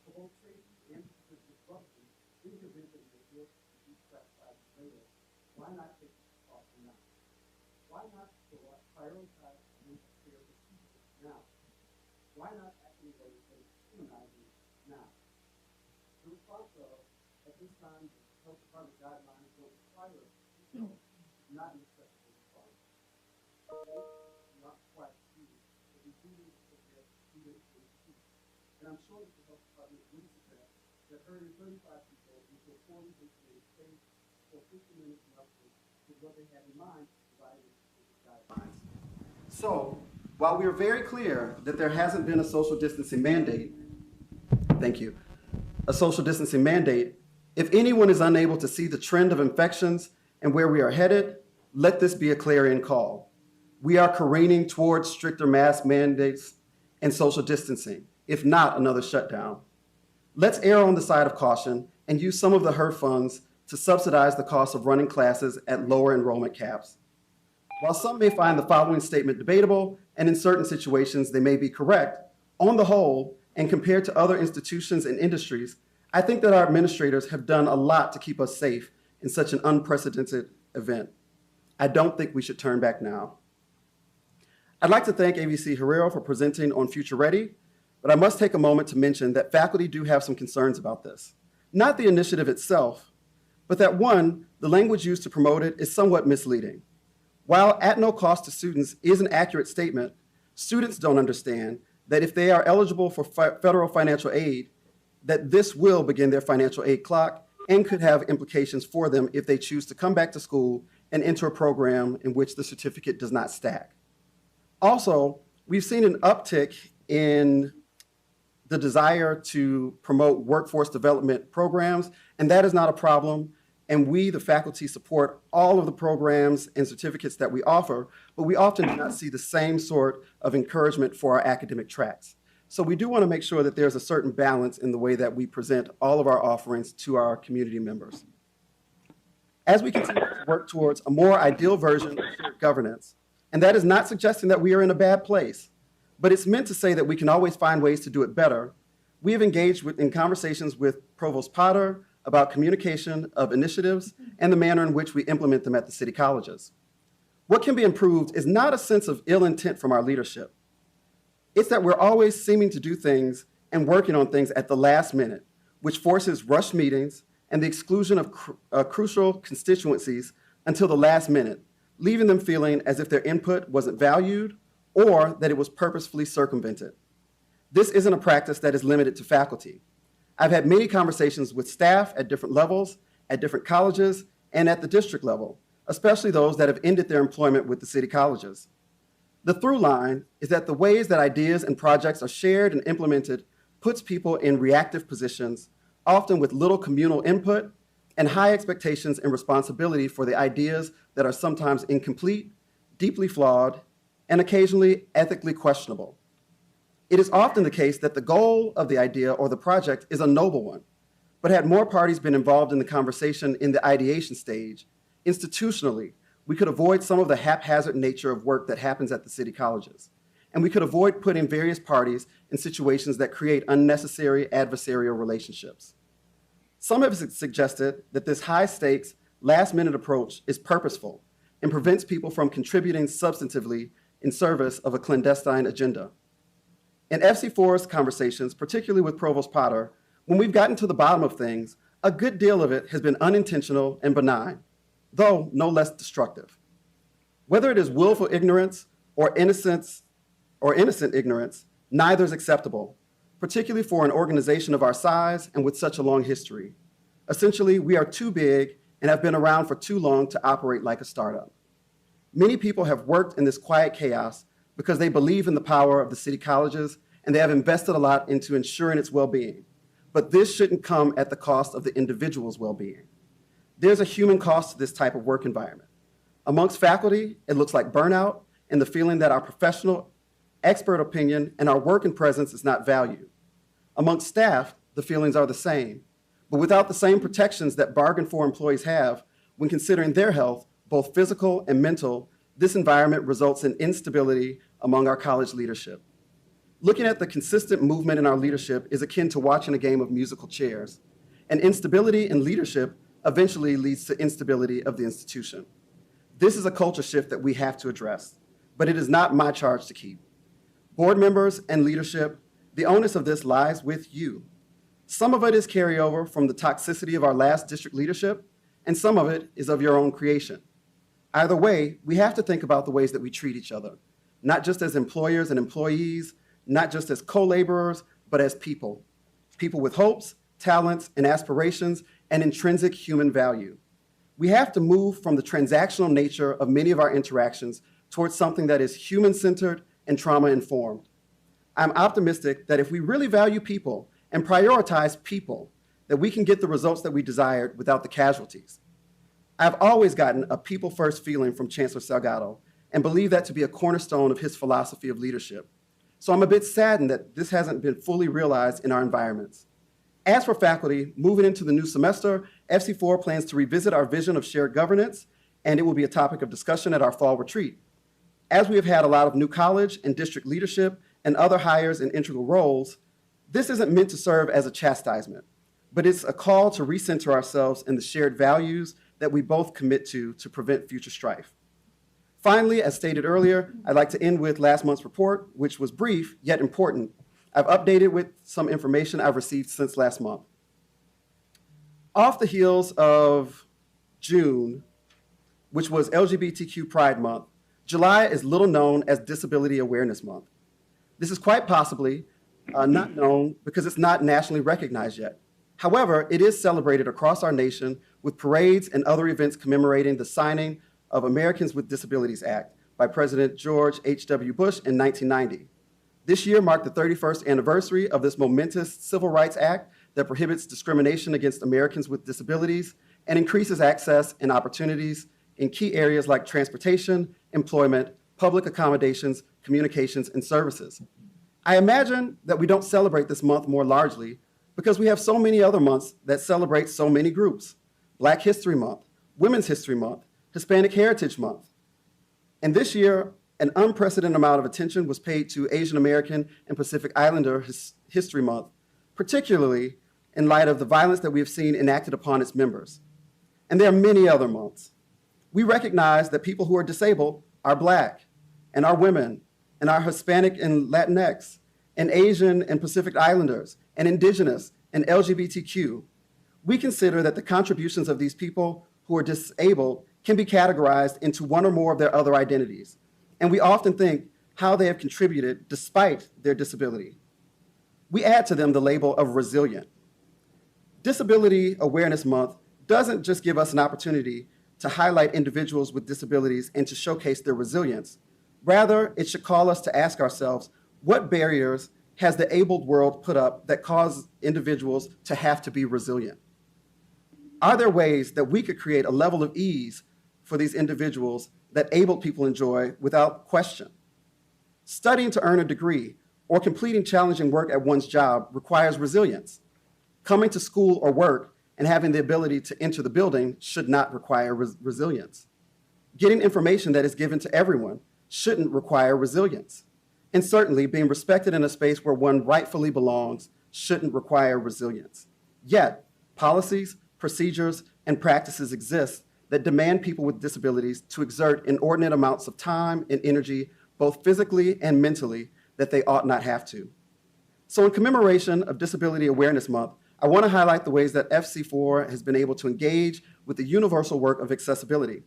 For both safety and for disruption, in the event that you're able to reduce that side later, why not take this precaution now? Why not prioritize care for people now? Why not act in ways that is humanizing now? The response of, at this time, the health department guidelines don't require not an acceptable response. Not quite students, but we do need to prepare students and students. And I'm sure that the health department would suggest that herding 35 people into a 40 incident space for 50 minutes and upwards is what they had in mind to provide guidelines. So, while we are very clear that there hasn't been a social distancing mandate, thank you, a social distancing mandate, if anyone is unable to see the trend of infections and where we are headed, let this be a clarion call. We are careening towards stricter mask mandates and social distancing, if not another shutdown. Let's err on the side of caution and use some of the HERF funds to subsidize the cost of running classes at lower enrollment caps. While some may find the following statement debatable, and in certain situations they may be correct, on the whole, and compared to other institutions and industries, I think that our administrators have done a lot to keep us safe in such an unprecedented event. I don't think we should turn back now. I'd like to thank AVC Herrero for presenting on Future Ready, but I must take a moment to mention that faculty do have some concerns about this. Not the initiative itself, but that one, the language used to promote it is somewhat misleading. While at no cost to students is an accurate statement, students don't understand that if they are eligible for federal financial aid, that this will begin their financial aid clock and could have implications for them if they choose to come back to school and enter a program in which the certificate does not stack. Also, we've seen an uptick in the desire to promote workforce development programs, and that is not a problem. And we, the faculty, support all of the programs and certificates that we offer, but we often do not see the same sort of encouragement for our academic tracks. So we do want to make sure that there's a certain balance in the way that we present all of our offerings to our community members. As we continue to work towards a more ideal version of shared governance, and that is not suggesting that we are in a bad place, but it's meant to say that we can always find ways to do it better, we have engaged in conversations with Provost Potter about communication of initiatives and the manner in which we implement them at the city colleges. What can be improved is not a sense of ill intent from our leadership. It's that we're always seeming to do things and working on things at the last minute, which forces rushed meetings and the exclusion of crucial constituencies until the last minute, leaving them feeling as if their input wasn't valued or that it was purposefully circumvented. This isn't a practice that is limited to faculty. I've had many conversations with staff at different levels, at different colleges, and at the district level, especially those that have ended their employment with the city colleges. The through line is that the ways that ideas and projects are shared and implemented puts people in reactive positions, often with little communal input and high expectations and responsibility for the ideas that are sometimes incomplete, deeply flawed, and occasionally ethically questionable. It is often the case that the goal of the idea or the project is a noble one, but had more parties been involved in the conversation in the ideation stage, institutionally, we could avoid some of the haphazard nature of work that happens at the city colleges, and we could avoid putting various parties in situations that create unnecessary adversarial relationships. Some have suggested that this high-stakes, last-minute approach is purposeful and prevents people from contributing substantively in service of a clandestine agenda. In FC4's conversations, particularly with Provost Potter, when we've gotten to the bottom of things, a good deal of it has been unintentional and benign, though no less destructive. Whether it is willful ignorance or innocent ignorance, neither is acceptable, particularly for an organization of our size and with such a long history. Essentially, we are too big and have been around for too long to operate like a startup. Many people have worked in this quiet chaos because they believe in the power of the city colleges and they have invested a lot into ensuring its well-being. But this shouldn't come at the cost of the individual's well-being. There's a human cost to this type of work environment. Amongst faculty, it looks like burnout and the feeling that our professional expert opinion and our work and presence is not valued. Amongst staff, the feelings are the same, but without the same protections that bargain for employees have when considering their health, both physical and mental, this environment results in instability among our college leadership. Looking at the consistent movement in our leadership is akin to watching a game of musical chairs, and instability in leadership eventually leads to instability of the institution. This is a culture shift that we have to address, but it is not my charge to keep. Board members and leadership, the onus of this lies with you. Some of it is carryover from the toxicity of our last district leadership, and some of it is of your own creation. Either way, we have to think about the ways that we treat each other, not just as employers and employees, not just as co-laborers, but as people. People with hopes, talents, and aspirations, and intrinsic human value. We have to move from the transactional nature of many of our interactions towards something that is human-centered and trauma-informed. I'm optimistic that if we really value people and prioritize people, that we can get the results that we desired without the casualties. I've always gotten a people-first feeling from Chancellor Salgado and believe that to be a cornerstone of his philosophy of leadership. So I'm a bit saddened that this hasn't been fully realized in our environments. As for faculty, moving into the new semester, FC4 plans to revisit our vision of shared governance, and it will be a topic of discussion at our fall retreat. As we have had a lot of new college and district leadership and other hires in integral roles, this isn't meant to serve as a chastisement, but it's a call to recenter ourselves in the shared values that we both commit to prevent future strife. Finally, as stated earlier, I'd like to end with last month's report, which was brief yet important. I've updated with some information I've received since last month. Off the heels of June, which was LGBTQ Pride Month, July is little known as Disability Awareness Month. This is quite possibly not known because it's not nationally recognized yet. However, it is celebrated across our nation with parades and other events commemorating the signing of Americans with Disabilities Act by President George H.W. Bush in 1990. This year marked the 31st anniversary of this momentous Civil Rights Act that prohibits discrimination against Americans with disabilities and increases access and opportunities in key areas like transportation, employment, public accommodations, communications, and services. I imagine that we don't celebrate this month more largely because we have so many other months that celebrate so many groups. Black History Month, Women's History Month, Hispanic Heritage Month. And this year, an unprecedented amount of attention was paid to Asian American and Pacific Islander History Month, particularly in light of the violence that we have seen enacted upon its members. And there are many other months. We recognize that people who are disabled are Black, and are women, and are Hispanic and Latinx, and Asian and Pacific Islanders, and Indigenous, and LGBTQ. We consider that the contributions of these people who are disabled can be categorized into one or more of their other identities. And we often think how they have contributed despite their disability. We add to them the label of resilient. Disability Awareness Month doesn't just give us an opportunity to highlight individuals with disabilities and to showcase their resilience. Rather, it should call us to ask ourselves, what barriers has the abled world put up that cause individuals to have to be resilient? Are there ways that we could create a level of ease for these individuals that abled people enjoy without question? Studying to earn a degree or completing challenging work at one's job requires resilience. Coming to school or work and having the ability to enter the building should not require resilience. Getting information that is given to everyone shouldn't require resilience. And certainly being respected in a space where one rightfully belongs shouldn't require resilience. Yet, policies, procedures, and practices exist that demand people with disabilities to exert inordinate amounts of time and energy, both physically and mentally, that they ought not have to. So in commemoration of Disability Awareness Month, I want to highlight the ways that FC4 has been able to engage with the universal work of accessibility.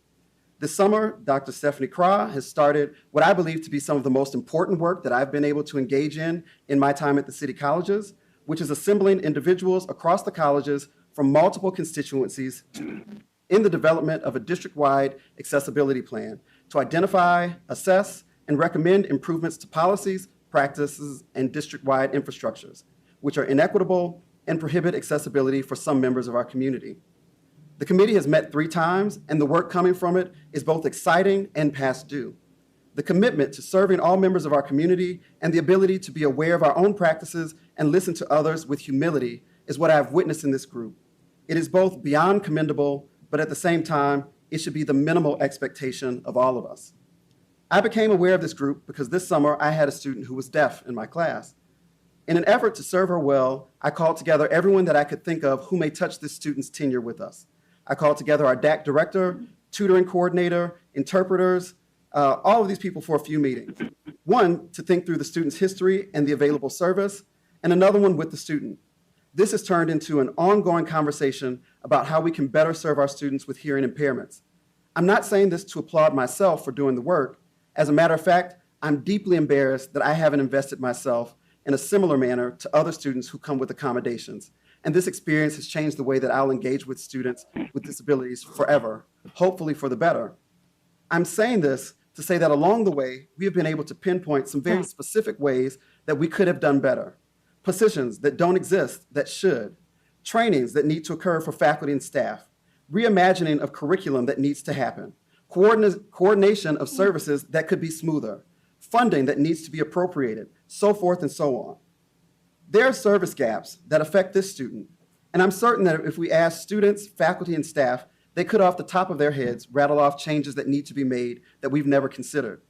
This summer, Dr. Stephanie Craw has started what I believe to be some of the most important work that I've been able to engage in my time at the city colleges, which is assembling individuals across the colleges from multiple constituencies in the development of a district-wide accessibility plan to identify, assess, and recommend improvements to policies, practices, and district-wide infrastructures, which are inequitable and prohibit accessibility for some members of our community. The committee has met 3 times, and the work coming from it is both exciting and past due. The commitment to serving all members of our community and the ability to be aware of our own practices and listen to others with humility is what I have witnessed in this group. It is both beyond commendable, but at the same time, it should be the minimal expectation of all of us. I became aware of this group because this summer I had a student who was deaf in my class. In an effort to serve her well, I called together everyone that I could think of who may touch this student's tenure with us. I called together our DAC director, tutoring coordinator, interpreters, all of these people for a few meetings. One, to think through the student's history and the available service, and another one with the student. This has turned into an ongoing conversation about how we can better serve our students with hearing impairments. I'm not saying this to applaud myself for doing the work. As a matter of fact, I'm deeply embarrassed that I haven't invested myself in a similar manner to other students who come with accommodations. And this experience has changed the way that I'll engage with students with disabilities forever, hopefully for the better. I'm saying this to say that along the way, we have been able to pinpoint some very specific ways that we could have done better. Positions that don't exist that should, trainings that need to occur for faculty and staff, reimagining of curriculum that needs to happen, coordination of services that could be smoother, funding that needs to be appropriated, so forth and so on. There are service gaps that affect this student, and I'm certain that if we ask students, faculty, and staff, they could off the top of their heads rattle off changes that need to be made that we've never considered.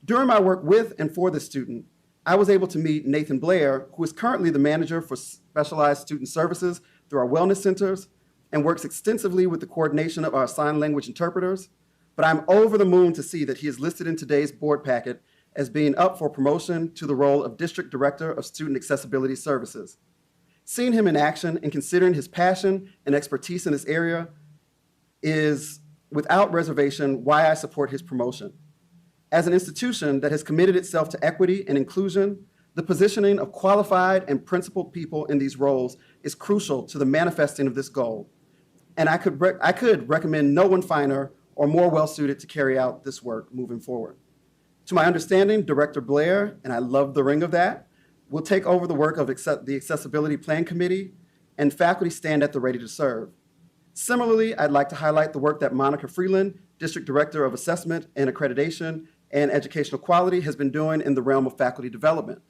During my work with and for this student, I was able to meet Nathan Blair, who is currently the manager for specialized student services through our wellness centers and works extensively with the coordination of our sign language interpreters. But I'm over the moon to see that he is listed in today's board packet as being up for promotion to the role of District Director of Student Accessibility Services. Seeing him in action and considering his passion and expertise in this area is, without reservation, why I support his promotion. As an institution that has committed itself to equity and inclusion, the positioning of qualified and principled people in these roles is crucial to the manifesting of this goal. And I could recommend no one finer or more well-suited to carry out this work moving forward. To my understanding, Director Blair, and I love the ring of that, will take over the work of the Accessibility Plan Committee, and faculty stand at the ready to serve. Similarly, I'd like to highlight the work that Monica Freeland, District Director of Assessment and Accreditation and Educational Quality, has been doing in the realm of faculty development.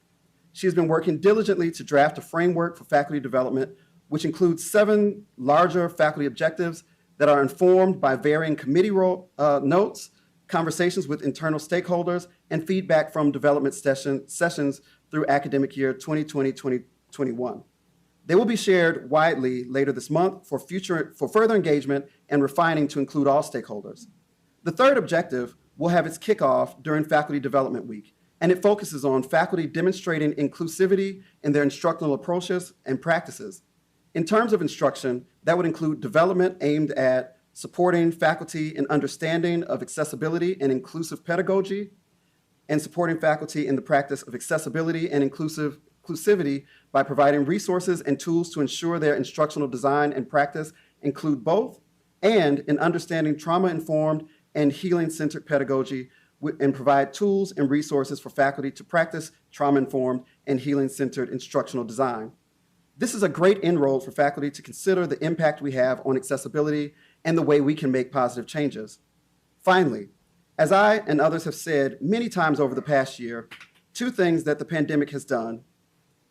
She has been working diligently to draft a framework for faculty development, which includes 7 larger faculty objectives that are informed by varying committee notes, conversations with internal stakeholders, and feedback from development sessions through academic year 2020-2021. They will be shared widely later this month for further engagement and refining to include all stakeholders. The third objective will have its kickoff during Faculty Development Week, and it focuses on faculty demonstrating inclusivity in their instructional approaches and practices. In terms of instruction, that would include development aimed at supporting faculty in understanding of accessibility and inclusive pedagogy, and supporting faculty in the practice of accessibility and inclusivity by providing resources and tools to ensure their instructional design and practice include both, and in understanding trauma-informed and healing-centered pedagogy, and provide tools and resources for faculty to practice trauma-informed and healing-centered instructional design. This is a great inroad for faculty to consider the impact we have on accessibility and the way we can make positive changes. Finally, as I and others have said many times over the past year, 2 things that the pandemic has done: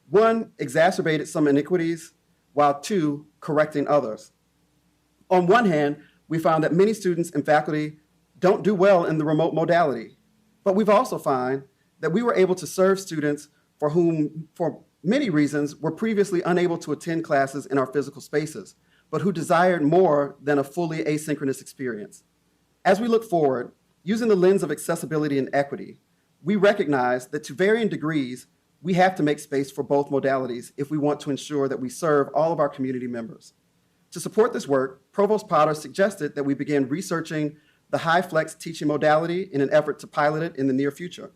1, exacerbated some iniquities, while 2, correcting others. On one hand, we found that many students and faculty don't do well in the remote modality, but we've also found that we were able to serve students for whom, for many reasons, were previously unable to attend classes in our physical spaces, but who desired more than a fully asynchronous experience. As we look forward, using the lens of accessibility and equity, we recognize that to varying degrees, we have to make space for both modalities if we want to ensure that we serve all of our community members. To support this work, Provost Potter suggested that we begin researching the high flex teaching modality in an effort to pilot it in the near future.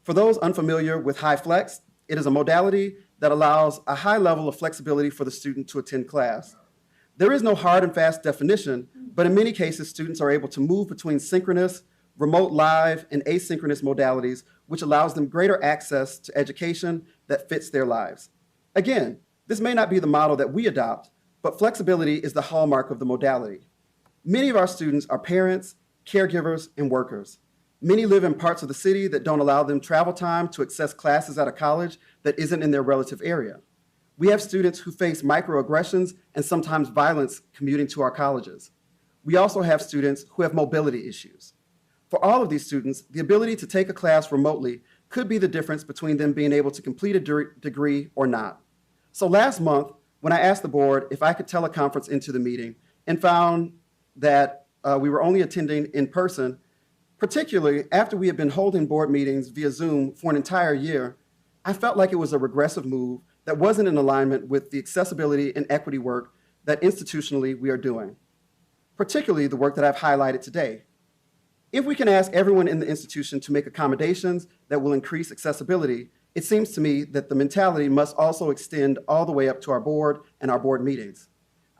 For those unfamiliar with high flex, it is a modality that allows a high level of flexibility for the student to attend class. There is no hard and fast definition, but in many cases, students are able to move between synchronous, remote live, and asynchronous modalities, which allows them greater access to education that fits their lives. Again, this may not be the model that we adopt, but flexibility is the hallmark of the modality. Many of our students are parents, caregivers, and workers. Many live in parts of the city that don't allow them travel time to access classes at a college that isn't in their relative area. We have students who face microaggressions and sometimes violence commuting to our colleges. We also have students who have mobility issues. For all of these students, the ability to take a class remotely could be the difference between them being able to complete a degree or not. So last month, when I asked the board if I could teleconference into the meeting and found that we were only attending in person, particularly after we had been holding board meetings via Zoom for an entire year, I felt like it was a regressive move that wasn't in alignment with the accessibility and equity work that institutionally we are doing, particularly the work that I've highlighted today. If we can ask everyone in the institution to make accommodations that will increase accessibility, it seems to me that the mentality must also extend all the way up to our board and our board meetings.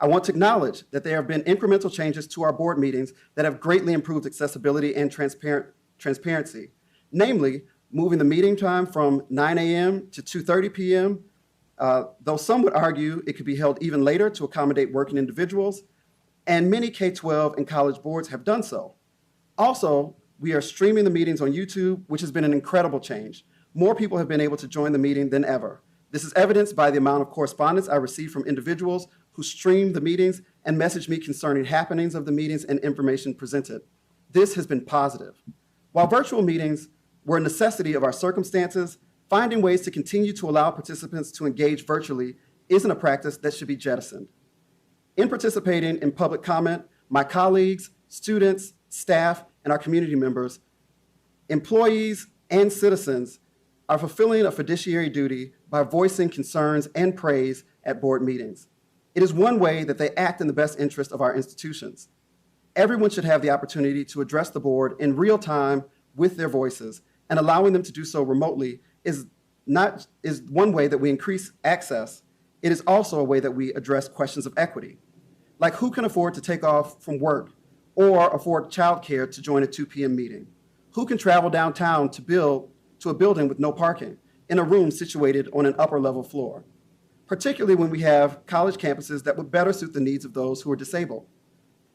I want to acknowledge that there have been incremental changes to our board meetings that have greatly improved accessibility and transparency, namely moving the meeting time from 9 a.m. to 2:30 p.m., though some would argue it could be held even later to accommodate working individuals, and many K-12 and college boards have done so. Also, we are streaming the meetings on YouTube, which has been an incredible change. More people have been able to join the meeting than ever. This is evidenced by the amount of correspondence I receive from individuals who stream the meetings and message me concerning happenings of the meetings and information presented. This has been positive. While virtual meetings were a necessity of our circumstances, finding ways to continue to allow participants to engage virtually isn't a practice that should be jettisoned. In participating in public comment, my colleagues, students, staff, and our community members, employees, and citizens are fulfilling a fiduciary duty by voicing concerns and praise at board meetings. It is one way that they act in the best interest of our institutions. Everyone should have the opportunity to address the board in real time with their voices, and allowing them to do so remotely is one way that we increase access. It is also a way that we address questions of equity, like who can afford to take off from work or afford childcare to join a 2 p.m. meeting? Who can travel downtown to a building with no parking in a room situated on an upper level floor? Particularly when we have college campuses that would better suit the needs of those who are disabled.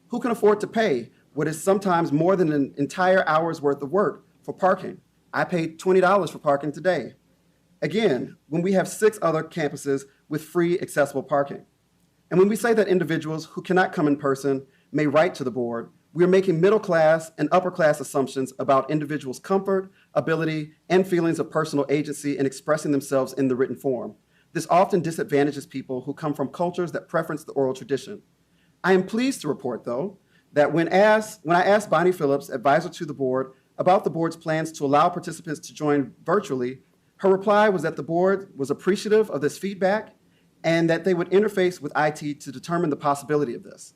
Who can afford to pay what is sometimes more than an entire hour's worth of work for parking? I paid $20 for parking today. Again, when we have 6 other campuses with free accessible parking. And when we say that individuals who cannot come in person may write to the board, we are making middle class and upper class assumptions about individuals' comfort, ability, and feelings of personal agency in expressing themselves in the written form. This often disadvantages people who come from cultures that preference the oral tradition. I am pleased to report, though, that when I asked Bonnie Phillips, advisor to the board, about the board's plans to allow participants to join virtually, her reply was that the board was appreciative of this feedback and that they would interface with IT to determine the possibility of this.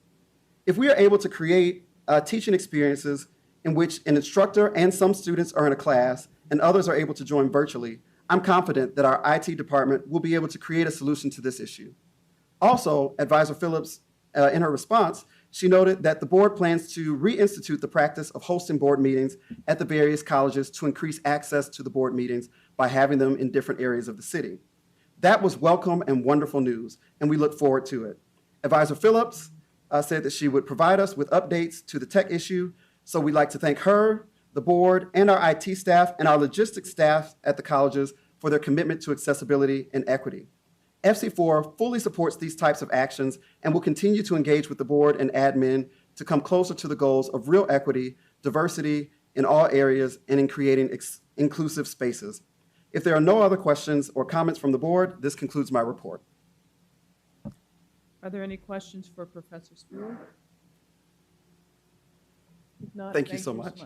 If we are able to create teaching experiences in which an instructor and some students are in a class and others are able to join virtually, I'm confident that our IT department will be able to create a solution to this issue. Also, Advisor Phillips, in her response, she noted that the board plans to reinstitute the practice of hosting board meetings at the various colleges to increase access to the board meetings by having them in different areas of the city. That was welcome and wonderful news, and we look forward to it. Advisor Phillips said that she would provide us with updates to the tech issue, so we'd like to thank her, the board, and our IT staff and our logistics staff at the colleges for their commitment to accessibility and equity. FC4 fully supports these types of actions and will continue to engage with the board and admin to come closer to the goals of real equity, diversity in all areas, and in creating inclusive spaces. If there are no other questions or comments from the board, this concludes my report. Are there any questions for Professor Spruill? If not, Thank you so much.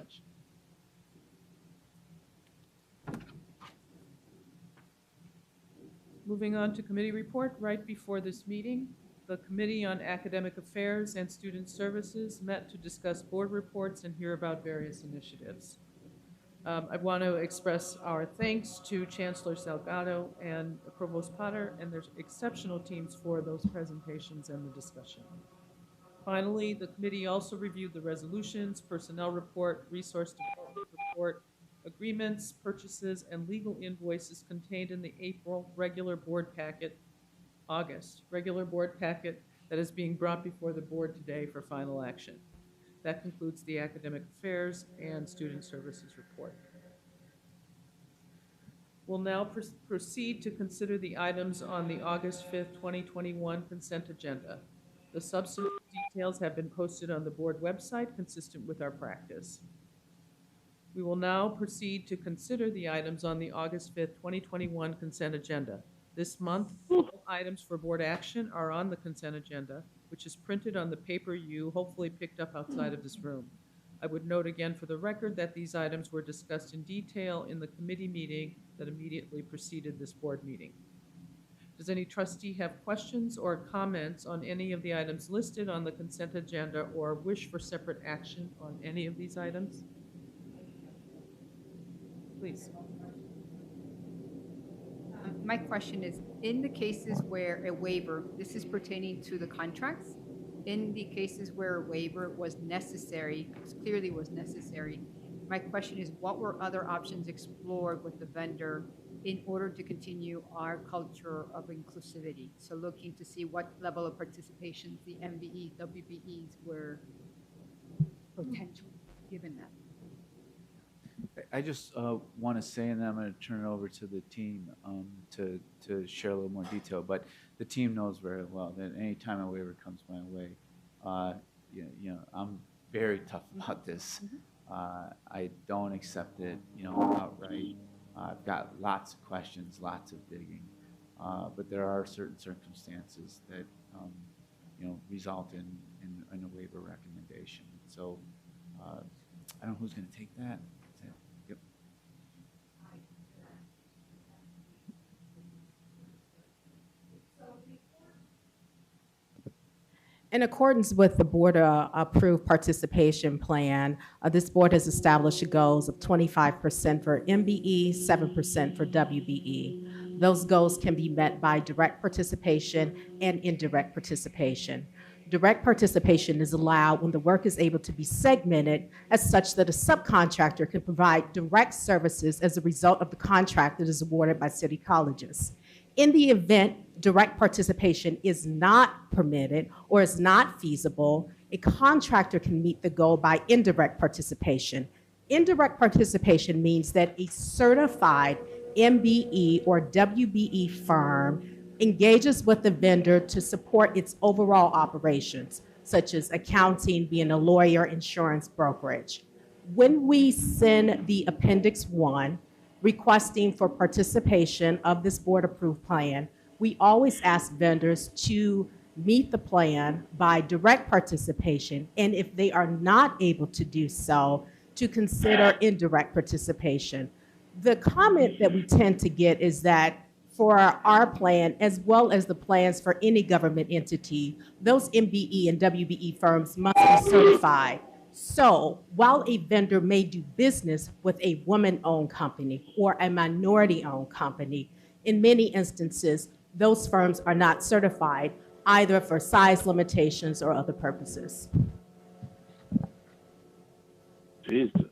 Moving on to committee report, right before this meeting, the Committee on Academic Affairs and Student Services met to discuss board reports and hear about various initiatives. I want to express our thanks to Chancellor Salgado and Provost Potter and their exceptional teams for those presentations and the discussion. Finally, the committee also reviewed the resolutions, personnel report, resource development report, agreements, purchases, and legal invoices contained in the April regular board packet, August regular board packet that is being brought before the board today for final action. That concludes the Academic Affairs and Student Services report. We'll now proceed to consider the items on the August 5th, 2021 consent agenda. The substantive details have been posted on the board website consistent with our practice. We will now proceed to consider the items on the August 5th, 2021 consent agenda. This month, all items for board action are on the consent agenda, which is printed on the paper you hopefully picked up outside of this room. I would note again for the record that these items were discussed in detail in the committee meeting that immediately preceded this board meeting. Does any trustee have questions or comments on any of the items listed on the consent agenda or wish for separate action on any of these items? Please. My question is, in the cases where a waiver, this is pertaining to the contracts, in the cases where a waiver was necessary, clearly was necessary, my question is, what were other options explored with the vendor in order to continue our culture of inclusivity? So looking to see what level of participation the MBE, WBEs were potential given that. I just want to say, and then I'm going to turn it over to the team to share a little more detail. But the team knows very well that any time a waiver comes my way, I'm very tough about this. I don't accept it, outright. I've got lots of questions, lots of digging, but there are certain circumstances that result in a waiver recommendation. So I don't know who's going to take that. Yep. In accordance with the board approved participation plan, this board has established goals of 25% for MBE, 7% for WBE. Those goals can be met by direct participation and indirect participation. Direct participation is allowed when the work is able to be segmented as such that a subcontractor can provide direct services as a result of the contract that is awarded by city colleges. In the event direct participation is not permitted or is not feasible, a contractor can meet the goal by indirect participation. Indirect participation means that a certified MBE or WBE firm engages with the vendor to support its overall operations, such as accounting, being a lawyer, insurance, brokerage. When we send the Appendix 1 requesting for participation of this board-approved plan, we always ask vendors to meet the plan by direct participation, and if they are not able to do so, to consider indirect participation. The comment that we tend to get is that for our plan, as well as the plans for any government entity, those MBE and WBE firms must be certified. So while a vendor may do business with a woman-owned company or a minority-owned company, in many instances, those firms are not certified either for size limitations or other purposes. Jesus.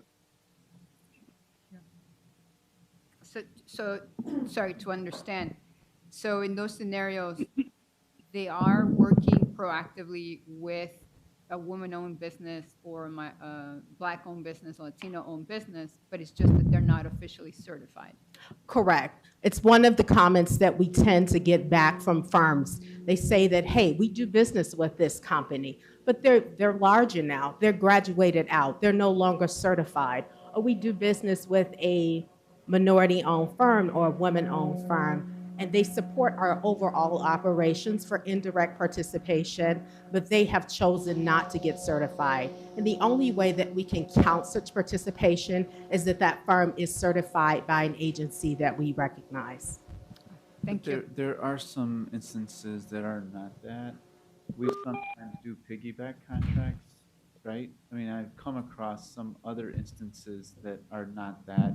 So sorry to understand. So in those scenarios, they are working proactively with a woman-owned business or a Black-owned business or Latino-owned business, but it's just that they're not officially certified. Correct. It's one of the comments that we tend to get back from firms. They say that, hey, we do business with this company, but they're larger now. They're graduated out. They're no longer certified. Or we do business with a minority-owned firm or a women-owned firm, and they support our overall operations for indirect participation, but they have chosen not to get certified. And the only way that we can count such participation is that that firm is certified by an agency that we recognize. Thank you. There are some instances that are not that. we sometimes do piggyback contracts, right? I mean, I've come across some other instances that are not that,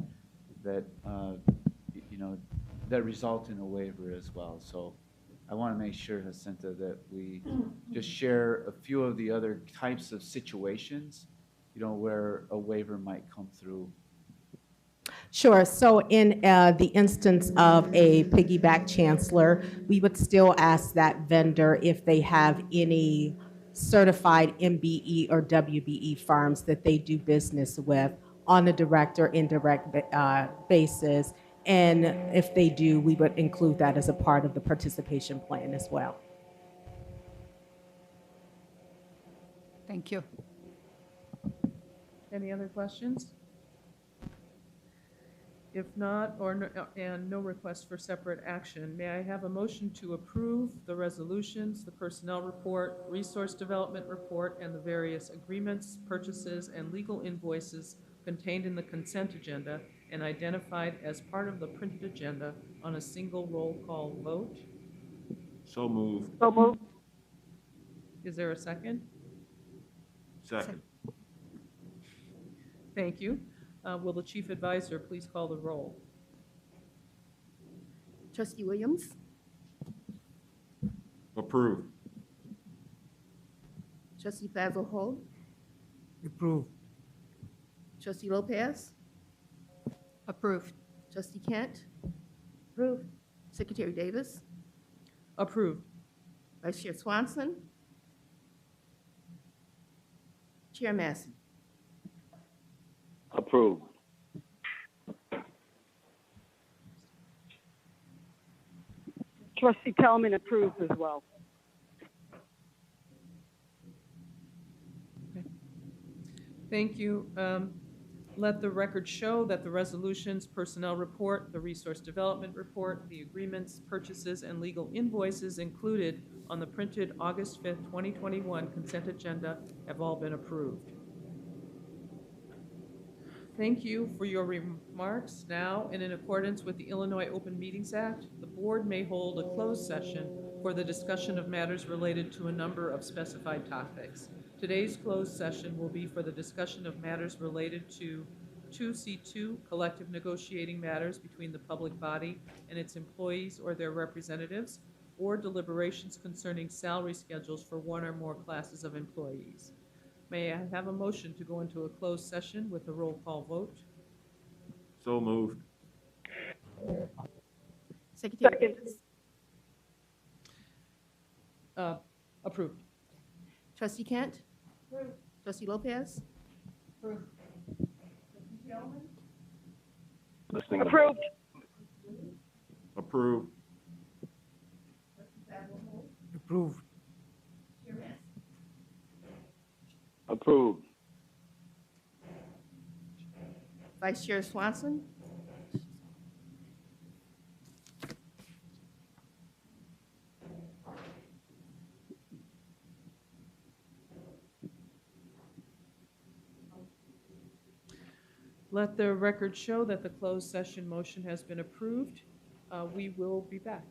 you know, that result in a waiver as well. So I want to make sure, Jacinta, that we just share a few of the other types of situations, you know, where a waiver might come through. Sure. So in the instance of a piggyback chancellor, we would still ask that vendor if they have any certified MBE or WBE firms that they do business with on a direct or indirect basis. And if they do, we would include that as a part of the participation plan as well. Thank you. Any other questions? If not, and no request for separate action, may I have a motion to approve the resolutions, the personnel report, resource development report, and the various agreements, purchases, and legal invoices contained in the consent agenda and identified as part of the printed agenda on a single roll call vote? So moved. Is there a second? Second. Thank you. Will the chief advisor please call the roll? Trustee Williams, Approved. Trustee Basil Hall, Approved. Trustee Lopez, Approved. Trustee Kent. Approved. Secretary Davis, Approved. Vice Chair Swanson, Chair Massey. Approved. Trustee Tellman approves as well. Thank you. Let the record show that the resolutions, personnel report, the resource development report, the agreements, purchases, and legal invoices included on the printed August 5th, 2021 consent agenda have all been approved. Thank you for your remarks. Now, and in accordance with the Illinois Open Meetings Act, the board may hold a closed session for the discussion of matters related to a number of specified topics. Today's closed session will be for the discussion of matters related to 2C2 collective negotiating matters between the public body and its employees or their representatives, or deliberations concerning salary schedules for one or more classes of employees. May I have a motion to go into a closed session with a roll call vote? So moved. Secretary Second. Davis, Approved. Trustee Kent. Approved. Trustee Lopez. Listening. Approved. Approved. Approved. Approved. Vice Chair Swanson. Let the record show that the closed session motion has been approved. We will be back.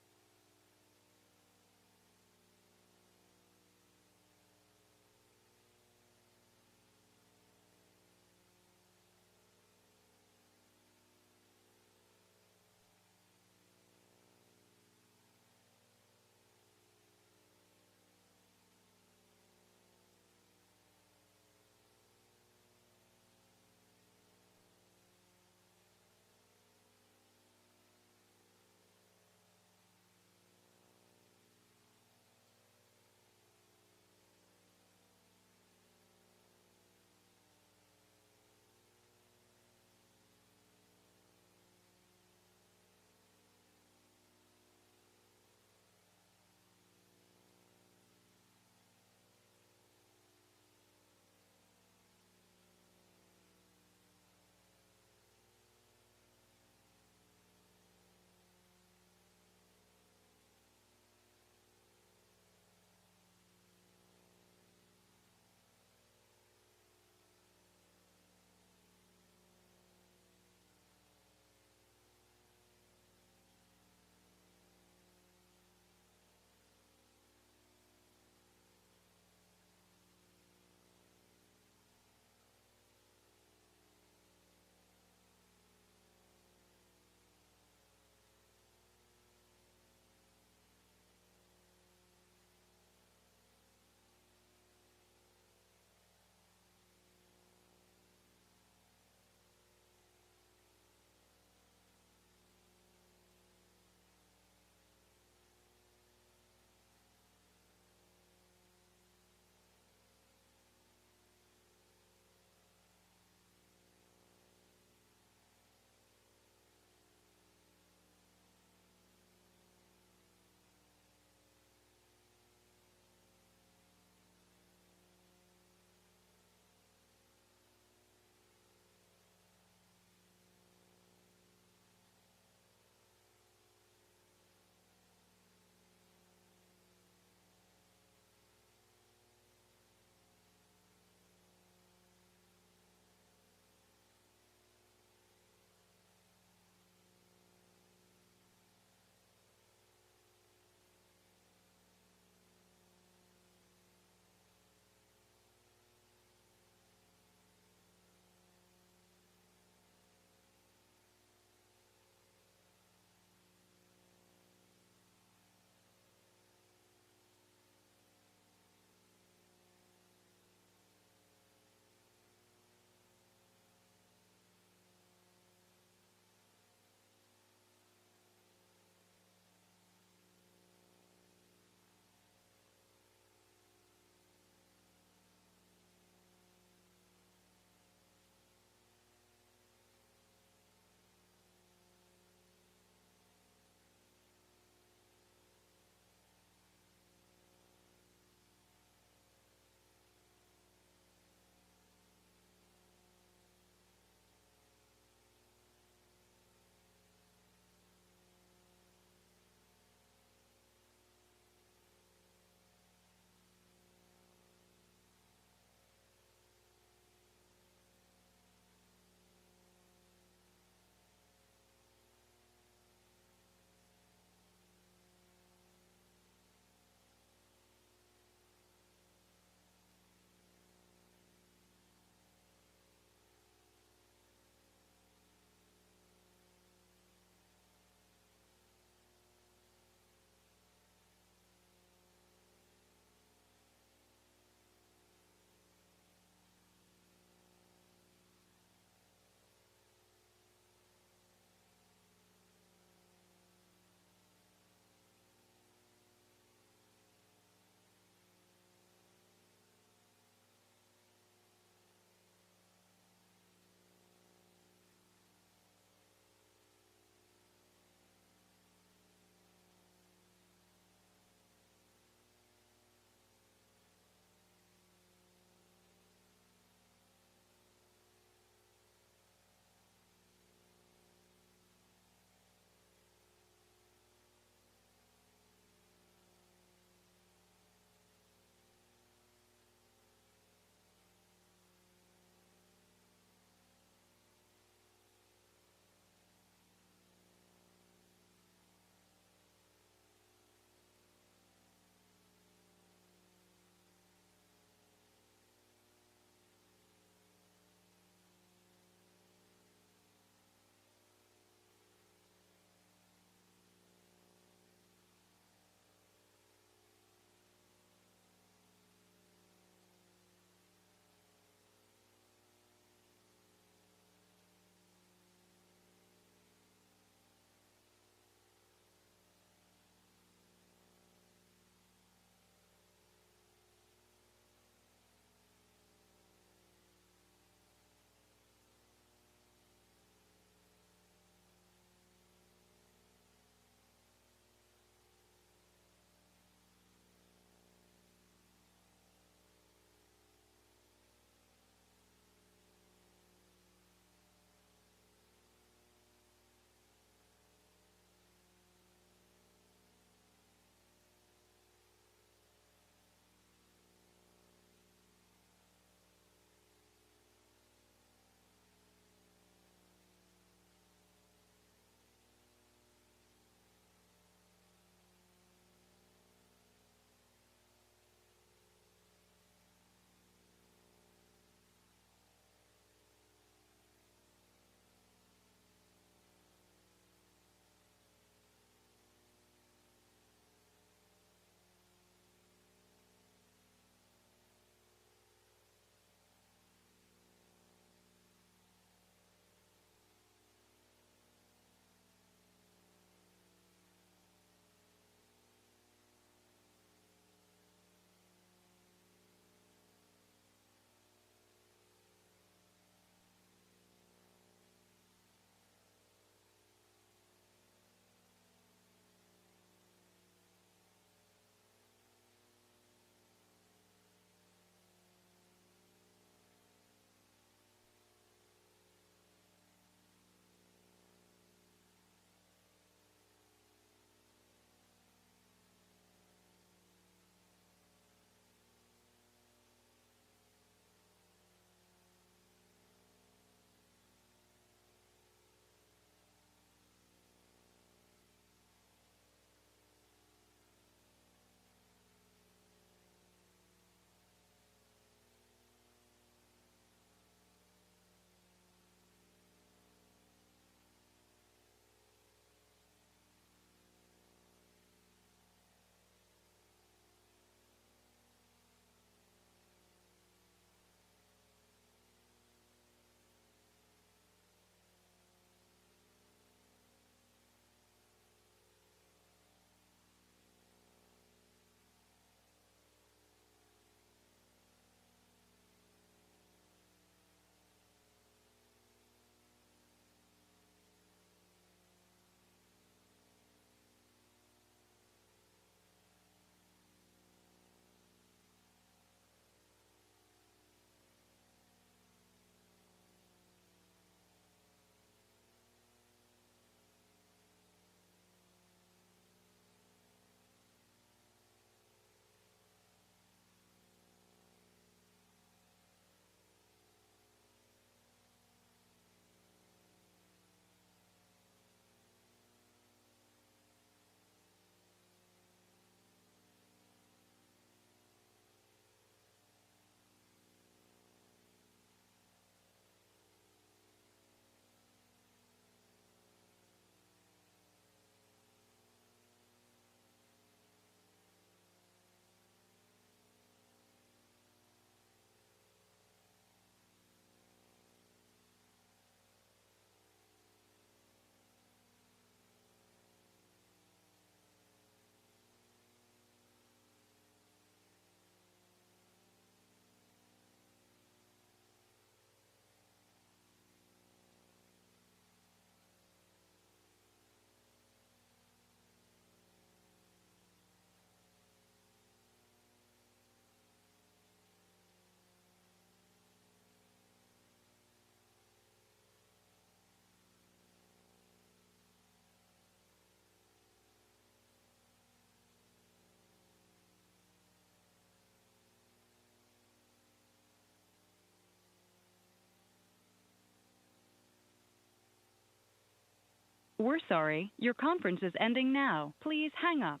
We're sorry, your conference is ending now. Please hang up.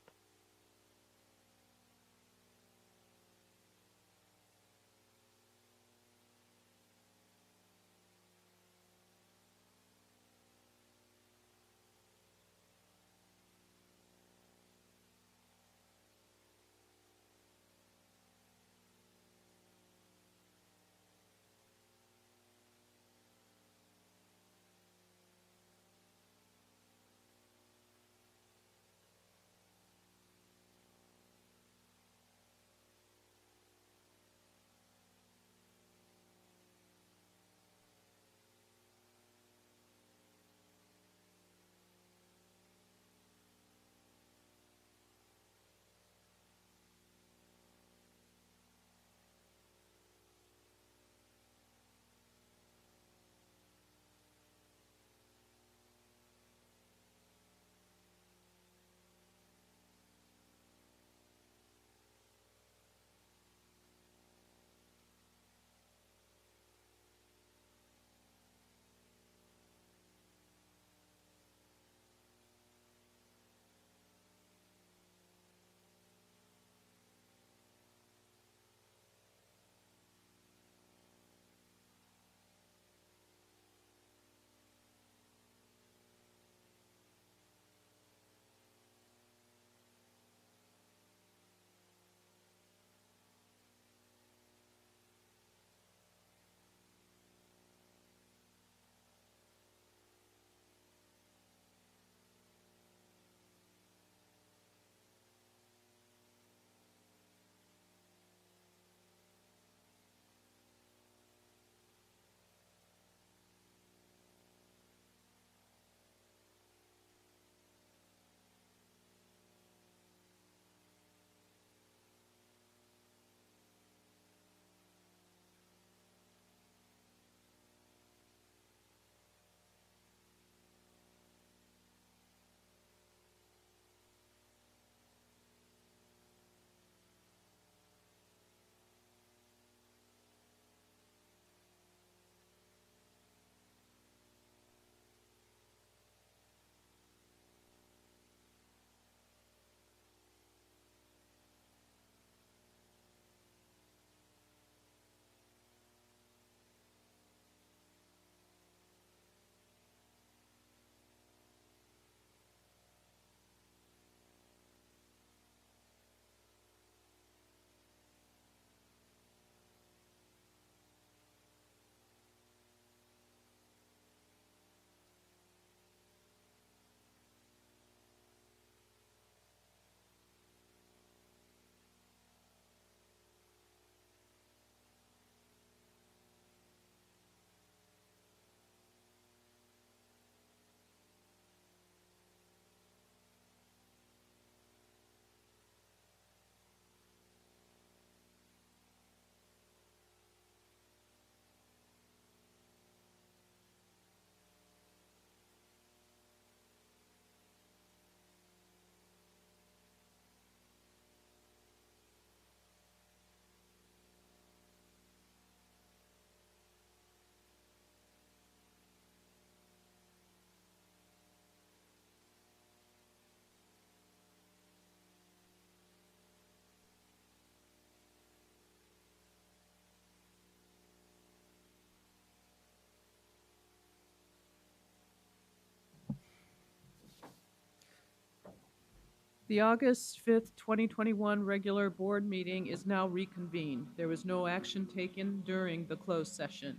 The August 5th, 2021 regular board meeting is now reconvened. There was no action taken during the closed session.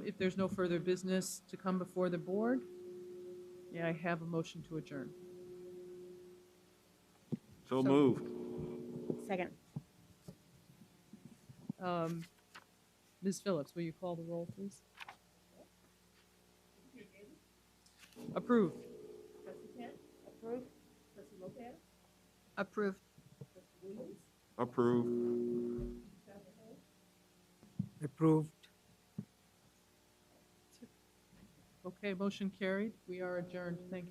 If there's no further business to come before the board, may I have a motion to adjourn? So moved. Second. Ms. Phillips, will you call the roll, please? Approved. Trustee Kent? Approved. Trustee Lopez? Approved. Approved. Approved. Okay, motion carried. We are adjourned. Thank you.